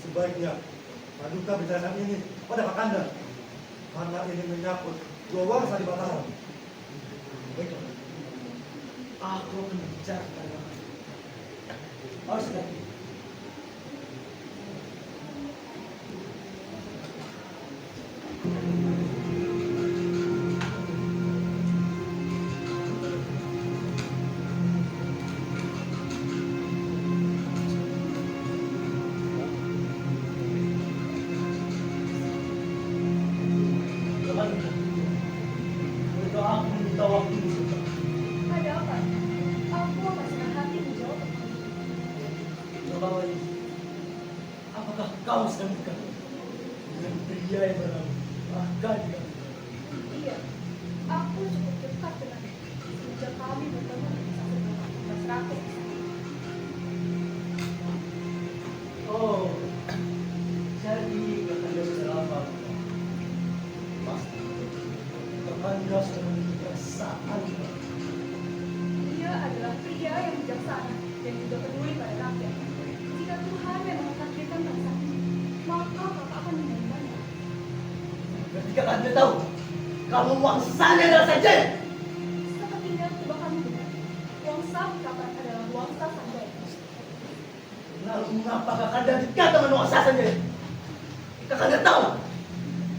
Sebaiknya Paduka bicara ini pada Kakanda, karena ini menyangkut dua wangsa di Mataram. Baiklah, aku akan berbicara pada harus lagi. Aku minta waktu sebentar. Ada apa? Aku akan senang hati menjawab. Coba lagi. Apakah kau sedang dekat dengan pria yang bernama Arkadya? Iya, aku cukup dekat dengan sejak kami bertemu di Mas Rakyat. Oh, jadi Kakanda sudah lama. Pasti Kakanda sudah memiliki perasaan. Dia adalah pria yang bijaksana dan juga peduli pada rakyat. Jika Tuhan memang mentakdirkan bangsa ini, maka kakak akan menerimanya. Berarti Kakanda tahu kalau wangsanya adalah Sanjaya. Sepertinya coba kami dengar. Wangsa Pikatan adalah wangsa Sanjaya. Lalu mengapa Kakanda dekat dengan wangsa Sanjaya? Kakanda tahu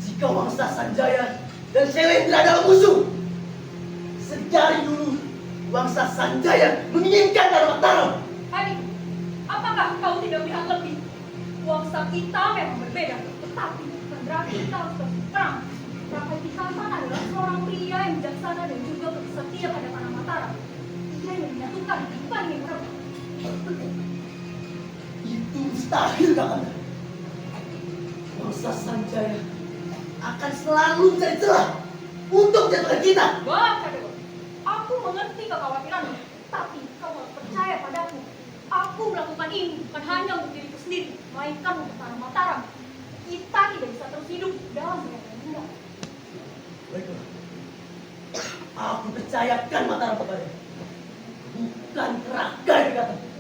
jika wangsa Sanjaya dan Syailendra adalah musuh. Sejari dulu wangsa Sanjaya menginginkan Dharma Mataram. Adik, apakah kau tidak melihat lebih? Wangsa kita memang berbeda, tetapi berarti kita harus terus perang. Rakyat Pikatan adalah seorang pria yang bijaksana dan juga setia pada tanah Mataram. Dia yang menyatukan kehidupan yang merebut. Itu mustahil Kakanda. Wangsa Sanjaya akan selalu mencari celah untuk menjatuhkan kita. Baca Dewa, aku mengerti kekhawatiranmu, tapi kau harus percaya padaku. Aku melakukan ini bukan hanya untuk diriku sendiri, melainkan untuk tanah Mataram. Kita tidak bisa terus hidup dalam keadaan rendah. Baiklah, aku percayakan Mataram kepada bukan Raga yang dikatakan.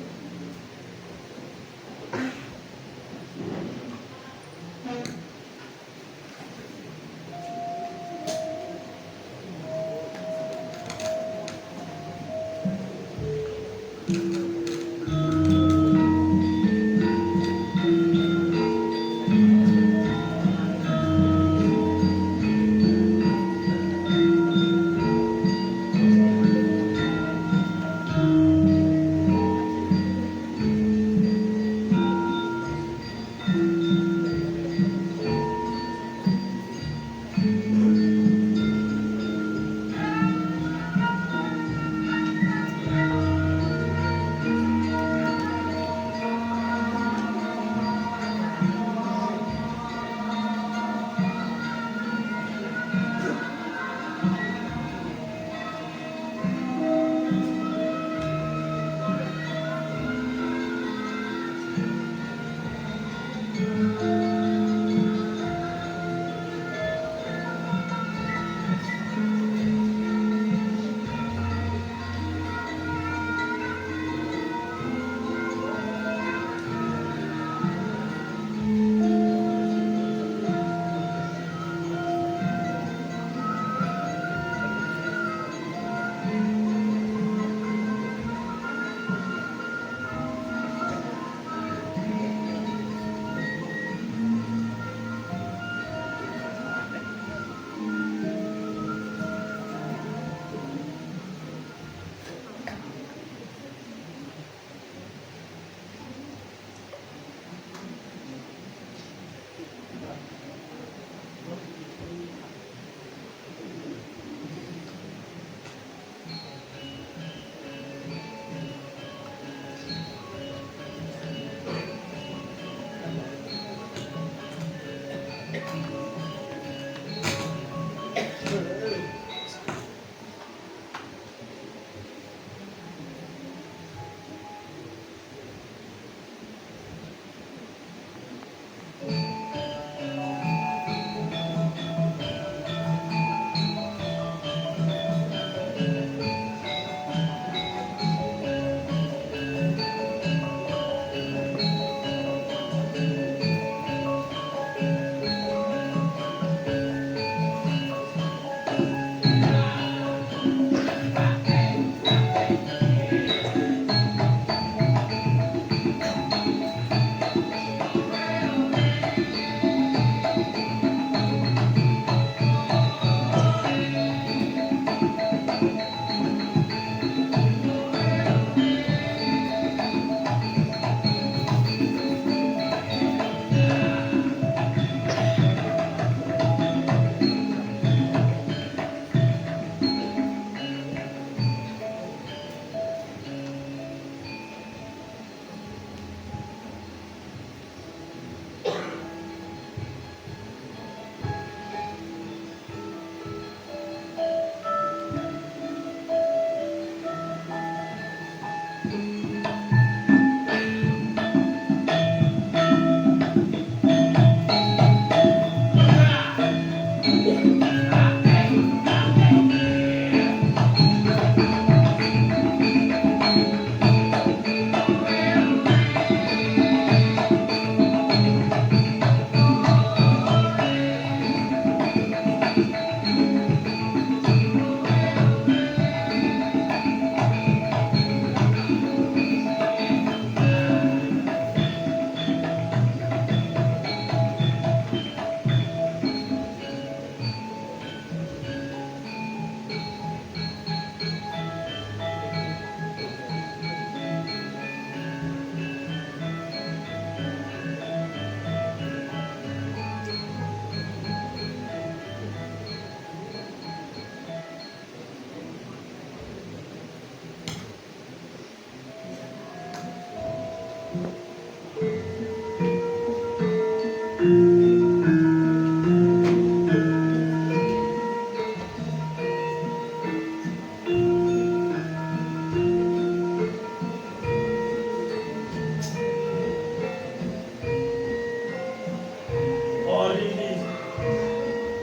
Hari ini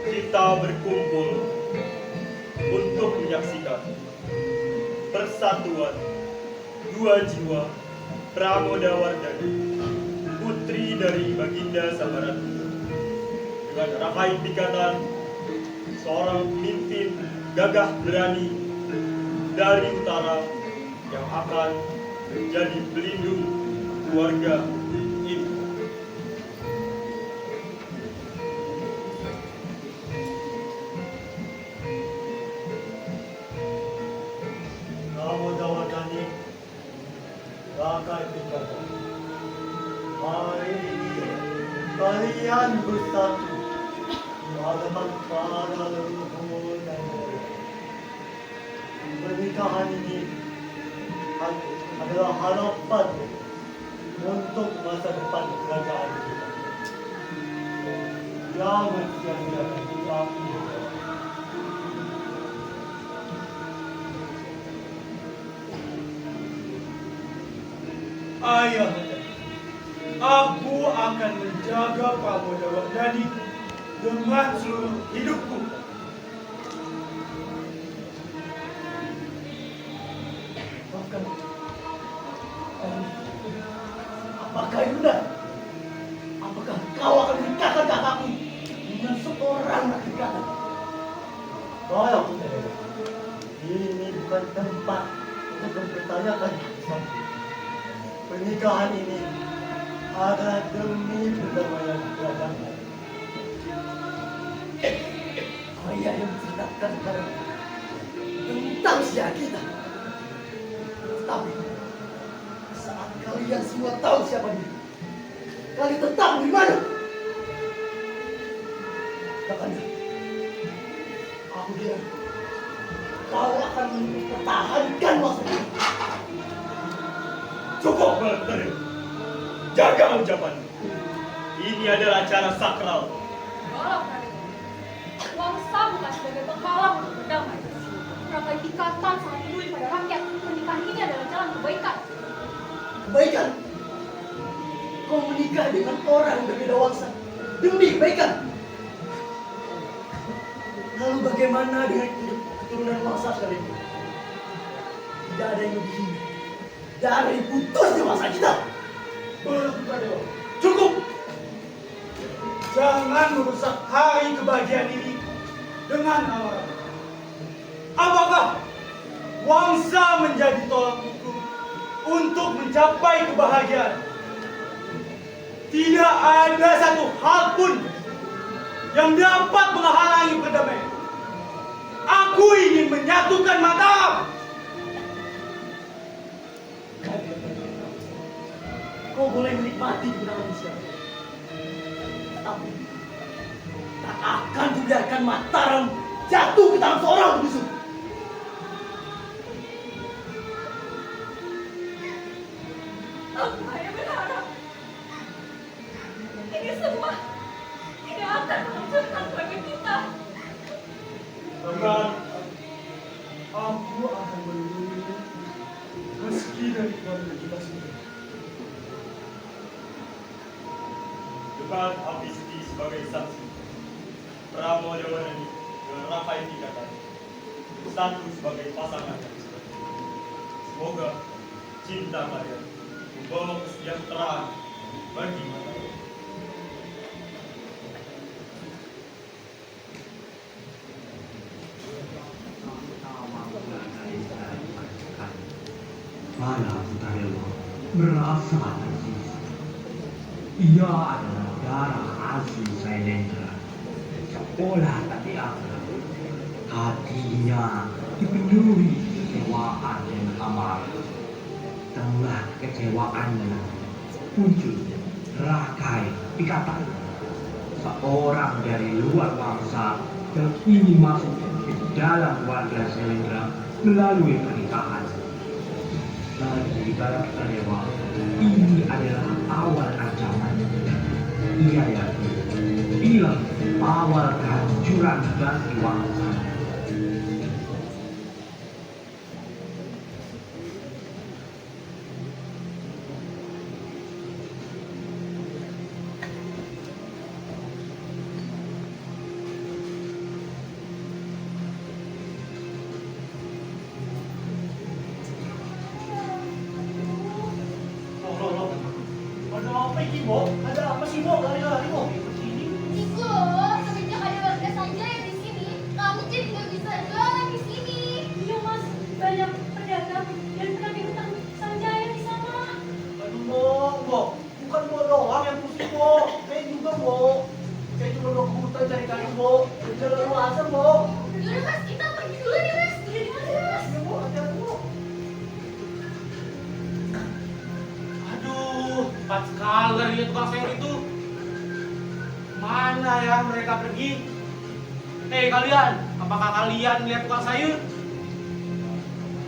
kita berkumpul untuk menyaksikan persatuan dua jiwa Pramodawardhani, putri dari Baginda Sambaratu, dengan rangkaian pikatan seorang pemimpin gagah berani dari utara yang akan menjadi pelindung keluarga ini. Pramodawardhani, rangkaian pikatan. Hari ini kalian bersatu pada para leluhur dan mulia. Pernikahan ini adalah harapan untuk masa depan kerajaan kita. Jangan sia-siakan waktu. Ayah, aku akan menjaga Pramodawardhani dengan seluruh hidupku. Maafkan. Apakah itu benar? Apakah kau akan menikahkan kakakku dengan seorang laki laki? Baik, ini bukan tempat untuk mempertanyakan kisah. Pernikahan ini adalah demi perdamaian kerajaan. Ayah yang menceritakan kepada tentang sejarah kita. Tetapi saat kalian semua tahu siapa dia, kalian tetap di mana? Katakan, aku kira kau akan mempertahankan masa ini. Cukup, Balapati. Jaga ucapanmu. Ini adalah acara sakral. Tolong, Raden. Wangsa bukan sebagai penghalang untuk berdamai. Rangkai ikatan sangat peduli pada rakyat. Pernikahan ini adalah jalan kebaikan. Kebaikan? Kau menikah dengan orang yang berbeda wangsa demi kebaikan. Lalu bagaimana dengan keturunan wangsa sekalian? Tidak ada yang lebih hina. Tidak ada yang putus di masa kita. Cukup. Jangan merusak hari kebahagiaan ini dengan amarah. Apakah wangsa menjadi tolak ukur untuk mencapai kebahagiaan? Tidak ada satu hal pun yang dapat menghalangi perdamaian. Aku ingin menyatukan Mataram. Kau boleh menikmati kebenaran manusia, tapi tak akan kubiarkan Mataram jatuh ke tangan seorang musuh. Ayah berharap ini semua tidak akan menghancurkan keluarga kita. Dengan aku akan melindungi meski dari keluarga kita sendiri. Dengan Api Siti sebagai saksi, Pramono Dewanani dengan Rafael Tigatan satu sebagai pasangan yang sejati. Semoga cinta kalian membawa kesejahteraan bagi mata. Para Sutarelo merasa tersisa. Ia adalah darah asli Sailendra. Seolah tak dianggap. Hatinya dipenuhi kekecewaan dan amarah. Tengah kekecewaannya muncul Rakai Pikatan, seorang dari luar bangsa yang ingin masuk ke dalam warga Sailendra melalui pernikahan. Bagi para Sutarela, ini adalah awal ancaman. Ia yakin bila awal kehancuran bagi bangsa. Ada apa ini, Bo? Ada apa sih, Bo? Lari-lari, Bo. Ini. Niko, semenjak ada warga Sanjaya di sini, kami jadi nggak bisa jualan di sini. Iya mas, banyak pedagang dan penagih hutang Sanjaya di sana. Aduh, Bo. Bukan Bo doang yang pusing, Bo. Saya juga, Bo. Saya cuma mau ke hutan cari kayu, Bo. Jangan lalu asam, Bo. Yaudah mas, kita pergi dulu nih mas. Udah di mana mas? Ya, Bo. Hati-hati, Bo. Aduh, cepat sekali dari tukang sayur itu. Mana ya mereka pergi? Hei kalian, apakah kalian lihat tukang sayur?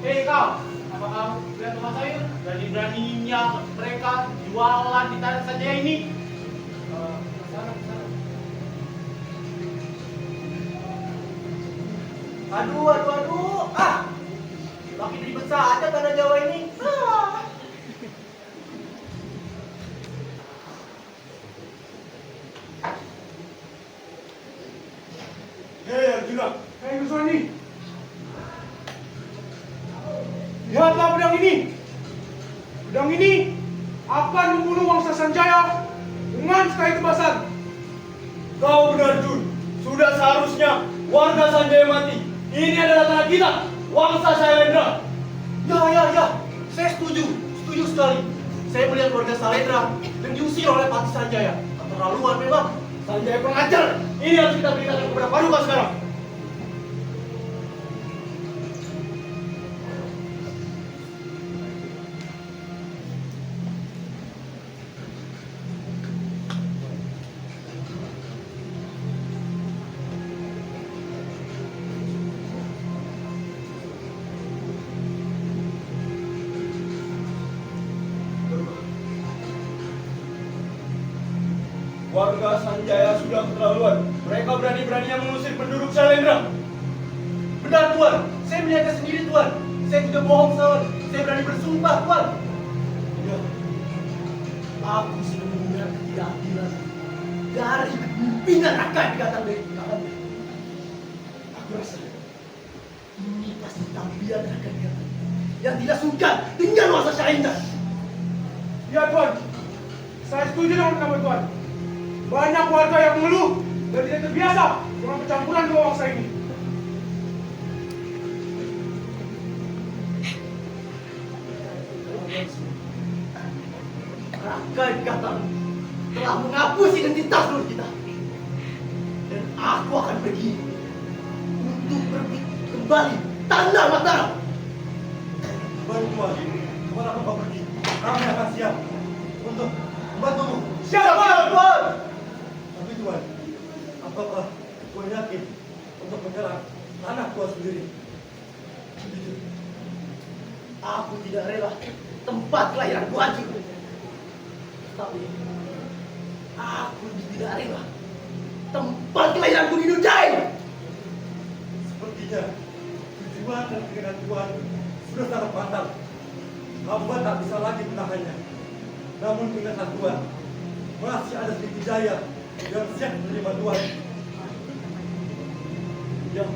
Hei kau, apakah kamu lihat tukang sayur? Berani-beraninya mereka jualan di tanah saja ini. Kesana. Aduh. Makin ribet saja tanah Jawa ini. Hei Arjuna, Hei Guswani, lihatlah pedang ini. Pedang ini akan membunuh wangsa Sanjaya dengan sekali tebasan. Kau benar, Jun. Sudah seharusnya warga Sanjaya mati. Ini adalah tanah kita, Wangsa Sailendra. Ya. Saya setuju sekali. Saya melihat warga Sailendra dan diusir oleh Patih Sanjaya. Keterlaluan memang. Sanjaya pengajar. Ini harus kita beritakan kepada Paduka sekarang. Warga Sanjaya sudah keterlaluan. Mereka berani-beraninya mengusir penduduk Sailendra. Benar Tuan, saya melihatnya sendiri Tuan. Saya tidak bohong Tuan. Saya berani bersumpah Tuan. Ya, aku sudah mendengar ketidakadilan dari pimpinan Rakai Pikatan dari Pikatan. Aku rasa ini pasti tampilan Rakai Pikatan yang tidak suka dengan wangsa Sailendra. Ya Tuan, saya setuju dengan pendapat Tuan. Banyak warga yang mengeluh dan tidak terbiasa dengan percampuran dua bangsa ini. Rakai Pikatan telah menghapus identitas dulu kita. Dan aku akan pergi untuk berebut kembali tanah Mataram. bantuan. Kemana pun kau pergi, kami akan siap untuk membantumu. Siapa Tuan? Tapi Tuan, apakah kau yakin untuk menyerang tanah kau sendiri? Jujur, aku tidak rela tempat kelahiran ku hancur. Tapi aku tidak rela tempat kelahiran ku dinudai. Sepertinya tujuan dan keinginan Tuhan sudah sangat mantap. hamba tak bisa lagi menahannya. Namun ingatlah Tuhan, masih ada Sriwijaya yang siap menerima Tuhan. Ya.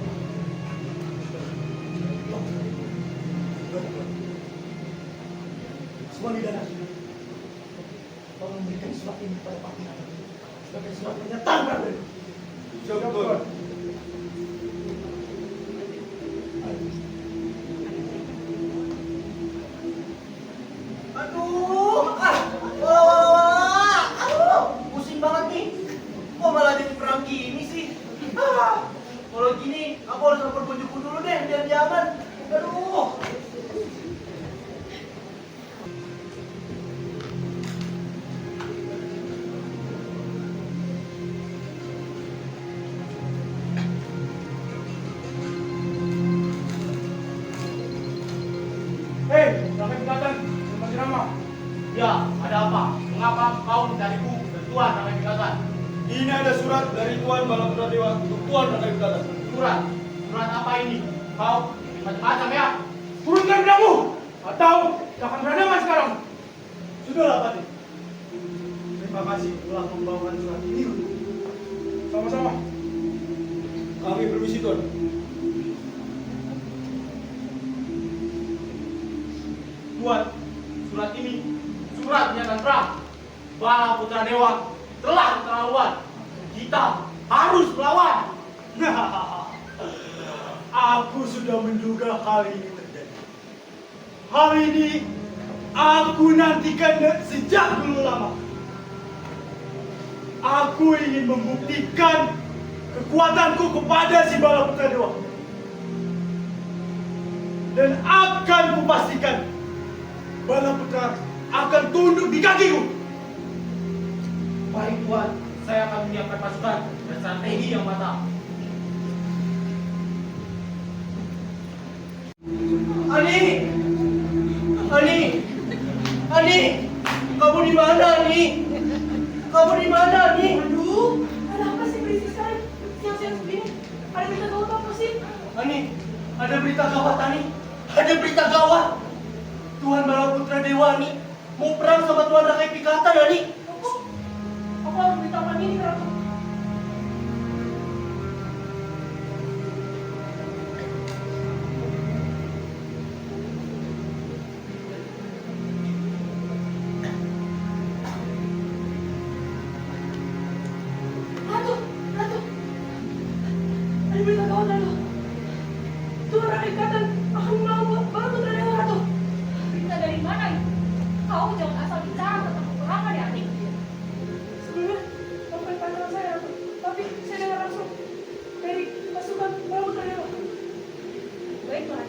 Suami dan anak, tolong memberikan surat ini kepada Pak Kiai sebagai surat pernyataan Raden. Syukur. Aduh, pusing banget nih. Kok malah jadi perang gini sih? Kalau gini, aku harus telepon bojoku dulu deh, biar dia aman. Aduh. Hei, Rakai Pikatan, Selamat Irama. Ya, ada apa? Mengapa kau mencariku dan Tuan Rakai Pikatan? Ini ada surat dari Tuan Balaputra Dewa untuk Tuan Rakai Pikatan. Surat? Surat apa ini? Kau macam-macam ya? Turunkan pedangmu, atau akan berhadapan sekarang. Sudahlah, Pati. Terima kasih telah membawakan surat ini. Sama-sama. Kami permisi, Tuan. Tuan, surat ini surat pernyataan perang. Balaputra Dewa telah keterlaluan. Kita harus melawan. Aku sudah menduga hal ini terjadi. Hal ini aku nantikan sejak dulu lama. Aku ingin membuktikan kekuatanku kepada si Balaputra Dewa. Dan akan kupastikan Balaputra akan tunduk di kakiku. Baik Tuan, saya akan menyiapkan pasukan dan strategi yang matang. Ani, kamu di mana, Ani? Kamu di mana, Ani? Aduh, ada apa sih berisik sekali? Siang-siang begini, ada berita gawat apa sih? Ani, ada berita gawat, Ani. Ada berita gawat. Tuan Balaputra Dewa, Ani, mau perang sama Tuan Rakai Pikatan, Ani. Aku harus beritahu ini, Ratu. Ratu. Ada berita gawat, Ratu. Tuan Rakai Pikatan akan melawan Balaputra Dewa, Ratu. Berita dari mana ini? Kau jangan asal bicara tentang peperangan ya, adik. Sebelumnya, sampai pandangan saya, Ratu. Tapi saya dengar langsung dari pasukan Balaputra Dewa. Baiklah,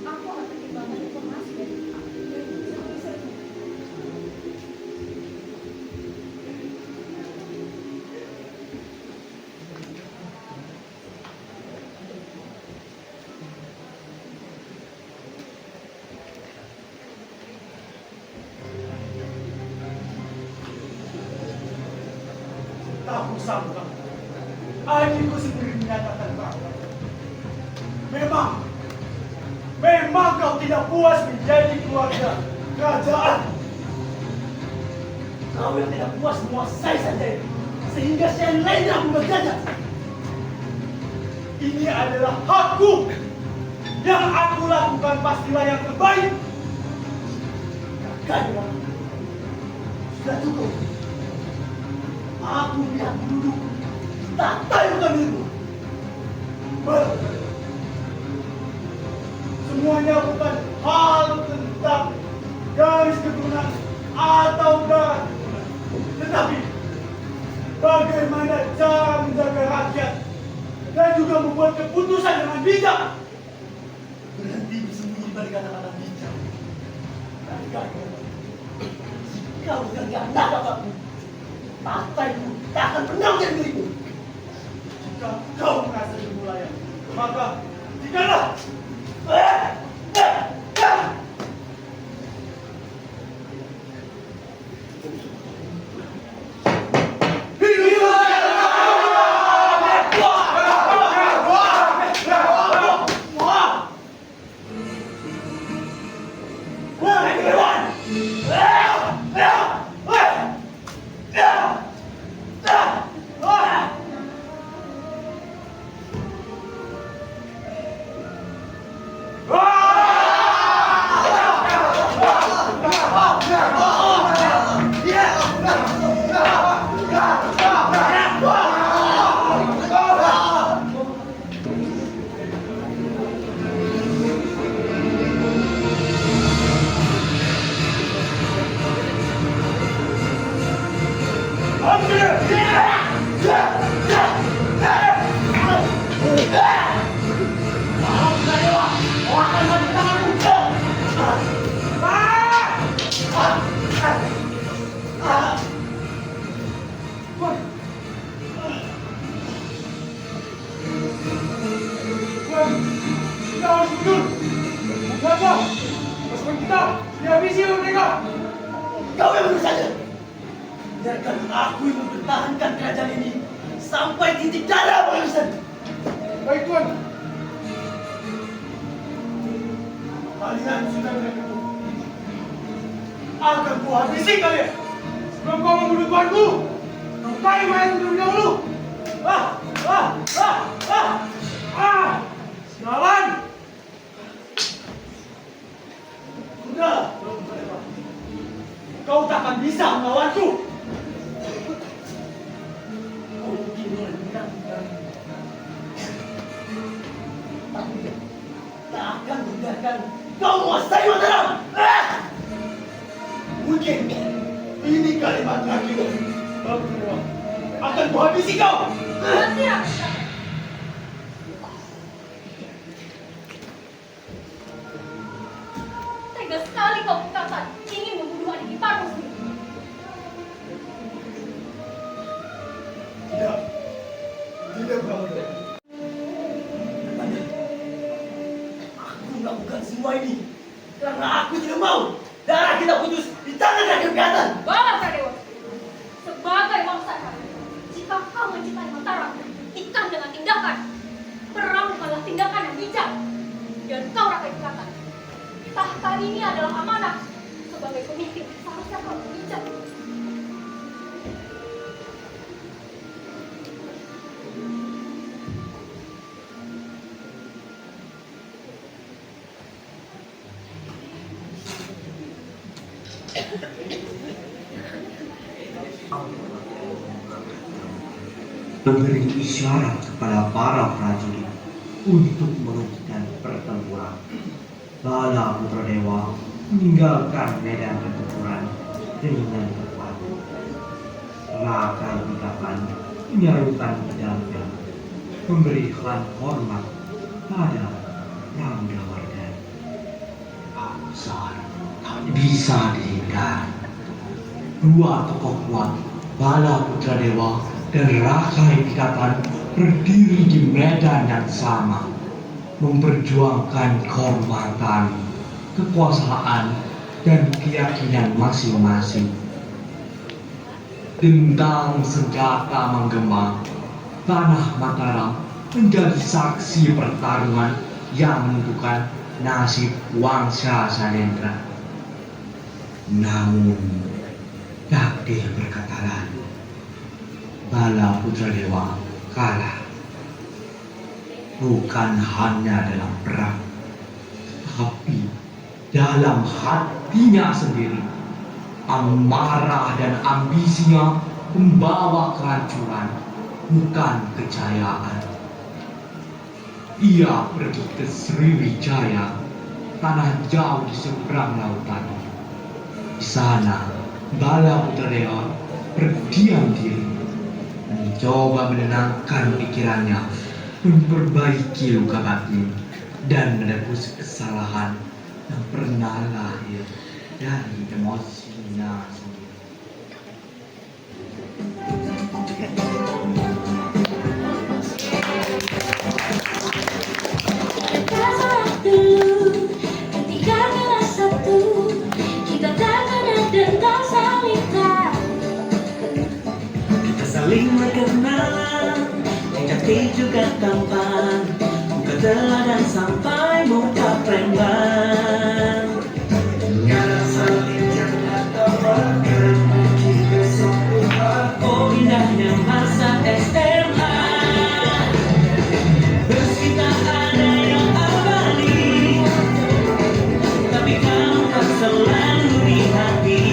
aku akan pertimbangkan informasi dari saya. Tak kusangka adikku sendiri menyatakan bahwa memang kau tidak puas menjadi keluarga kerajaan. Kau yang tidak puas menguasai saja sehingga saya lainnya menjajah. Ini adalah hakku. Yang aku lakukan pastilah yang terbaik. Kakaknya sudah cukup. Aku lihat duduk tatai bukan itu. Semuanya bukan hal tentang garis keturunan atau darah keturunan, tetapi bagaimana cara menjaga rakyat dan juga membuat keputusan dengan bijak. Berhenti bersembunyi pada kata-kata bijak. Jika bukan anak bapakmu, partaimu tak akan pernah menjadi milikmu. Jika kau merasa bermulayan, maka tinggallah. Wah! Kita harus mundur. Kenapa? Pasukan kita dihabisi oleh mereka. Kau yang mundur saja. Biarkan aku yang mempertahankan kerajaan ini sampai titik darah penghabisan. Baik Tuan. Kalian sudah mendengarku. Akan kuhabisi kalian. Sebelum kau membunuh tuanku, kau cari mayat terlebih dahulu. Sialan! Sudah. Kau tak akan bisa melawanku. Kau mungkin menang tapi tak akan membiarkan kau menguasai Mataram. Mungkin ini kalimat terakhir. Akan kuhabisi kau. Tidak. Tega sekali kau berkata ingin membunuh adik iparmu sendiri. Tidak. Tidak, Pramudia. Katanya, aku melakukan semua ini karena aku tidak mau darah kita putus di tangan rakyat kejahatan. Balas Sadewa. Sebagai bangsa kami, jika kau mencintai Mataram, ikan dengan tindakan. Perang bukanlah tindakan yang bijak. Dan kau rakyat kejahatan. Tahta ini adalah amanah. Sebagai pemimpin, seharusnya kau bijak. Memberi isyarat kepada para prajurit untuk menghentikan pertempuran. Bala Putra Dewa meninggalkan medan pertempuran dengan cepat. Raka Bikapan menyarukan pedangnya, memberikan hormat pada Ramdawardan. Absar tak bisa dihindari. Dua tokoh kuat, Bala Putra Dewa dan Raka Bikapan berdiri di medan yang sama, memperjuangkan kehormatan, kekuasaan, dan keyakinan masing-masing. Dendang senjata menggema, tanah Mataram menjadi saksi pertarungan yang menentukan nasib Wangsa Salendra. Namun, takdir berkata lain. Bala Putra Dewa kalah. Bukan hanya dalam perang, tapi dalam hatinya sendiri. Amarah dan ambisinya membawa kehancuran, bukan kejayaan. Ia pergi ke Sriwijaya, tanah jauh di seberang lautan. Di sana, Bala Putra Dewa berdiam diri, mencoba menenangkan pikirannya, memperbaiki luka batin, dan menebus kesalahan yang pernah lahir dari emosinya sendiri. Salah dulu, ketika kelas satu, kita tak ada tentang saling tahu. Kita saling mengenal, cantik juga tampan, muka teladan sampai muka preman. Dengan saling jaga tawarkan, kita sempurna. Oh indahnya masa SMA. Meski tak ada yang abadi, tapi kamu tak selalu di hati.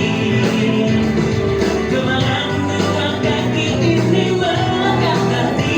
Kemarin dua kaki ini melangkah nanti,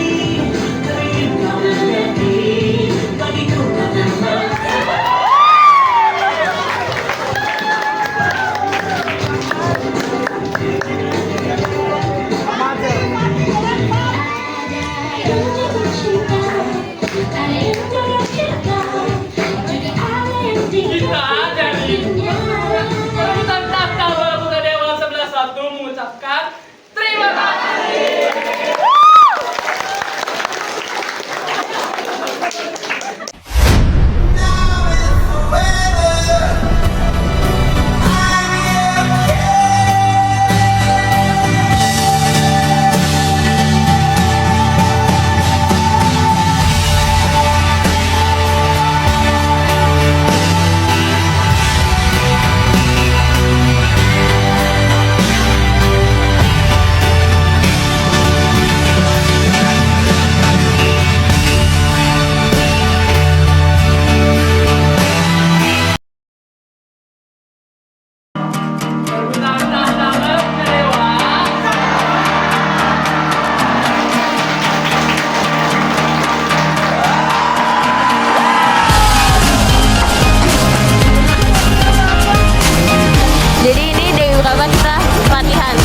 pilihan.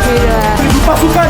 Bila Seribu pasukan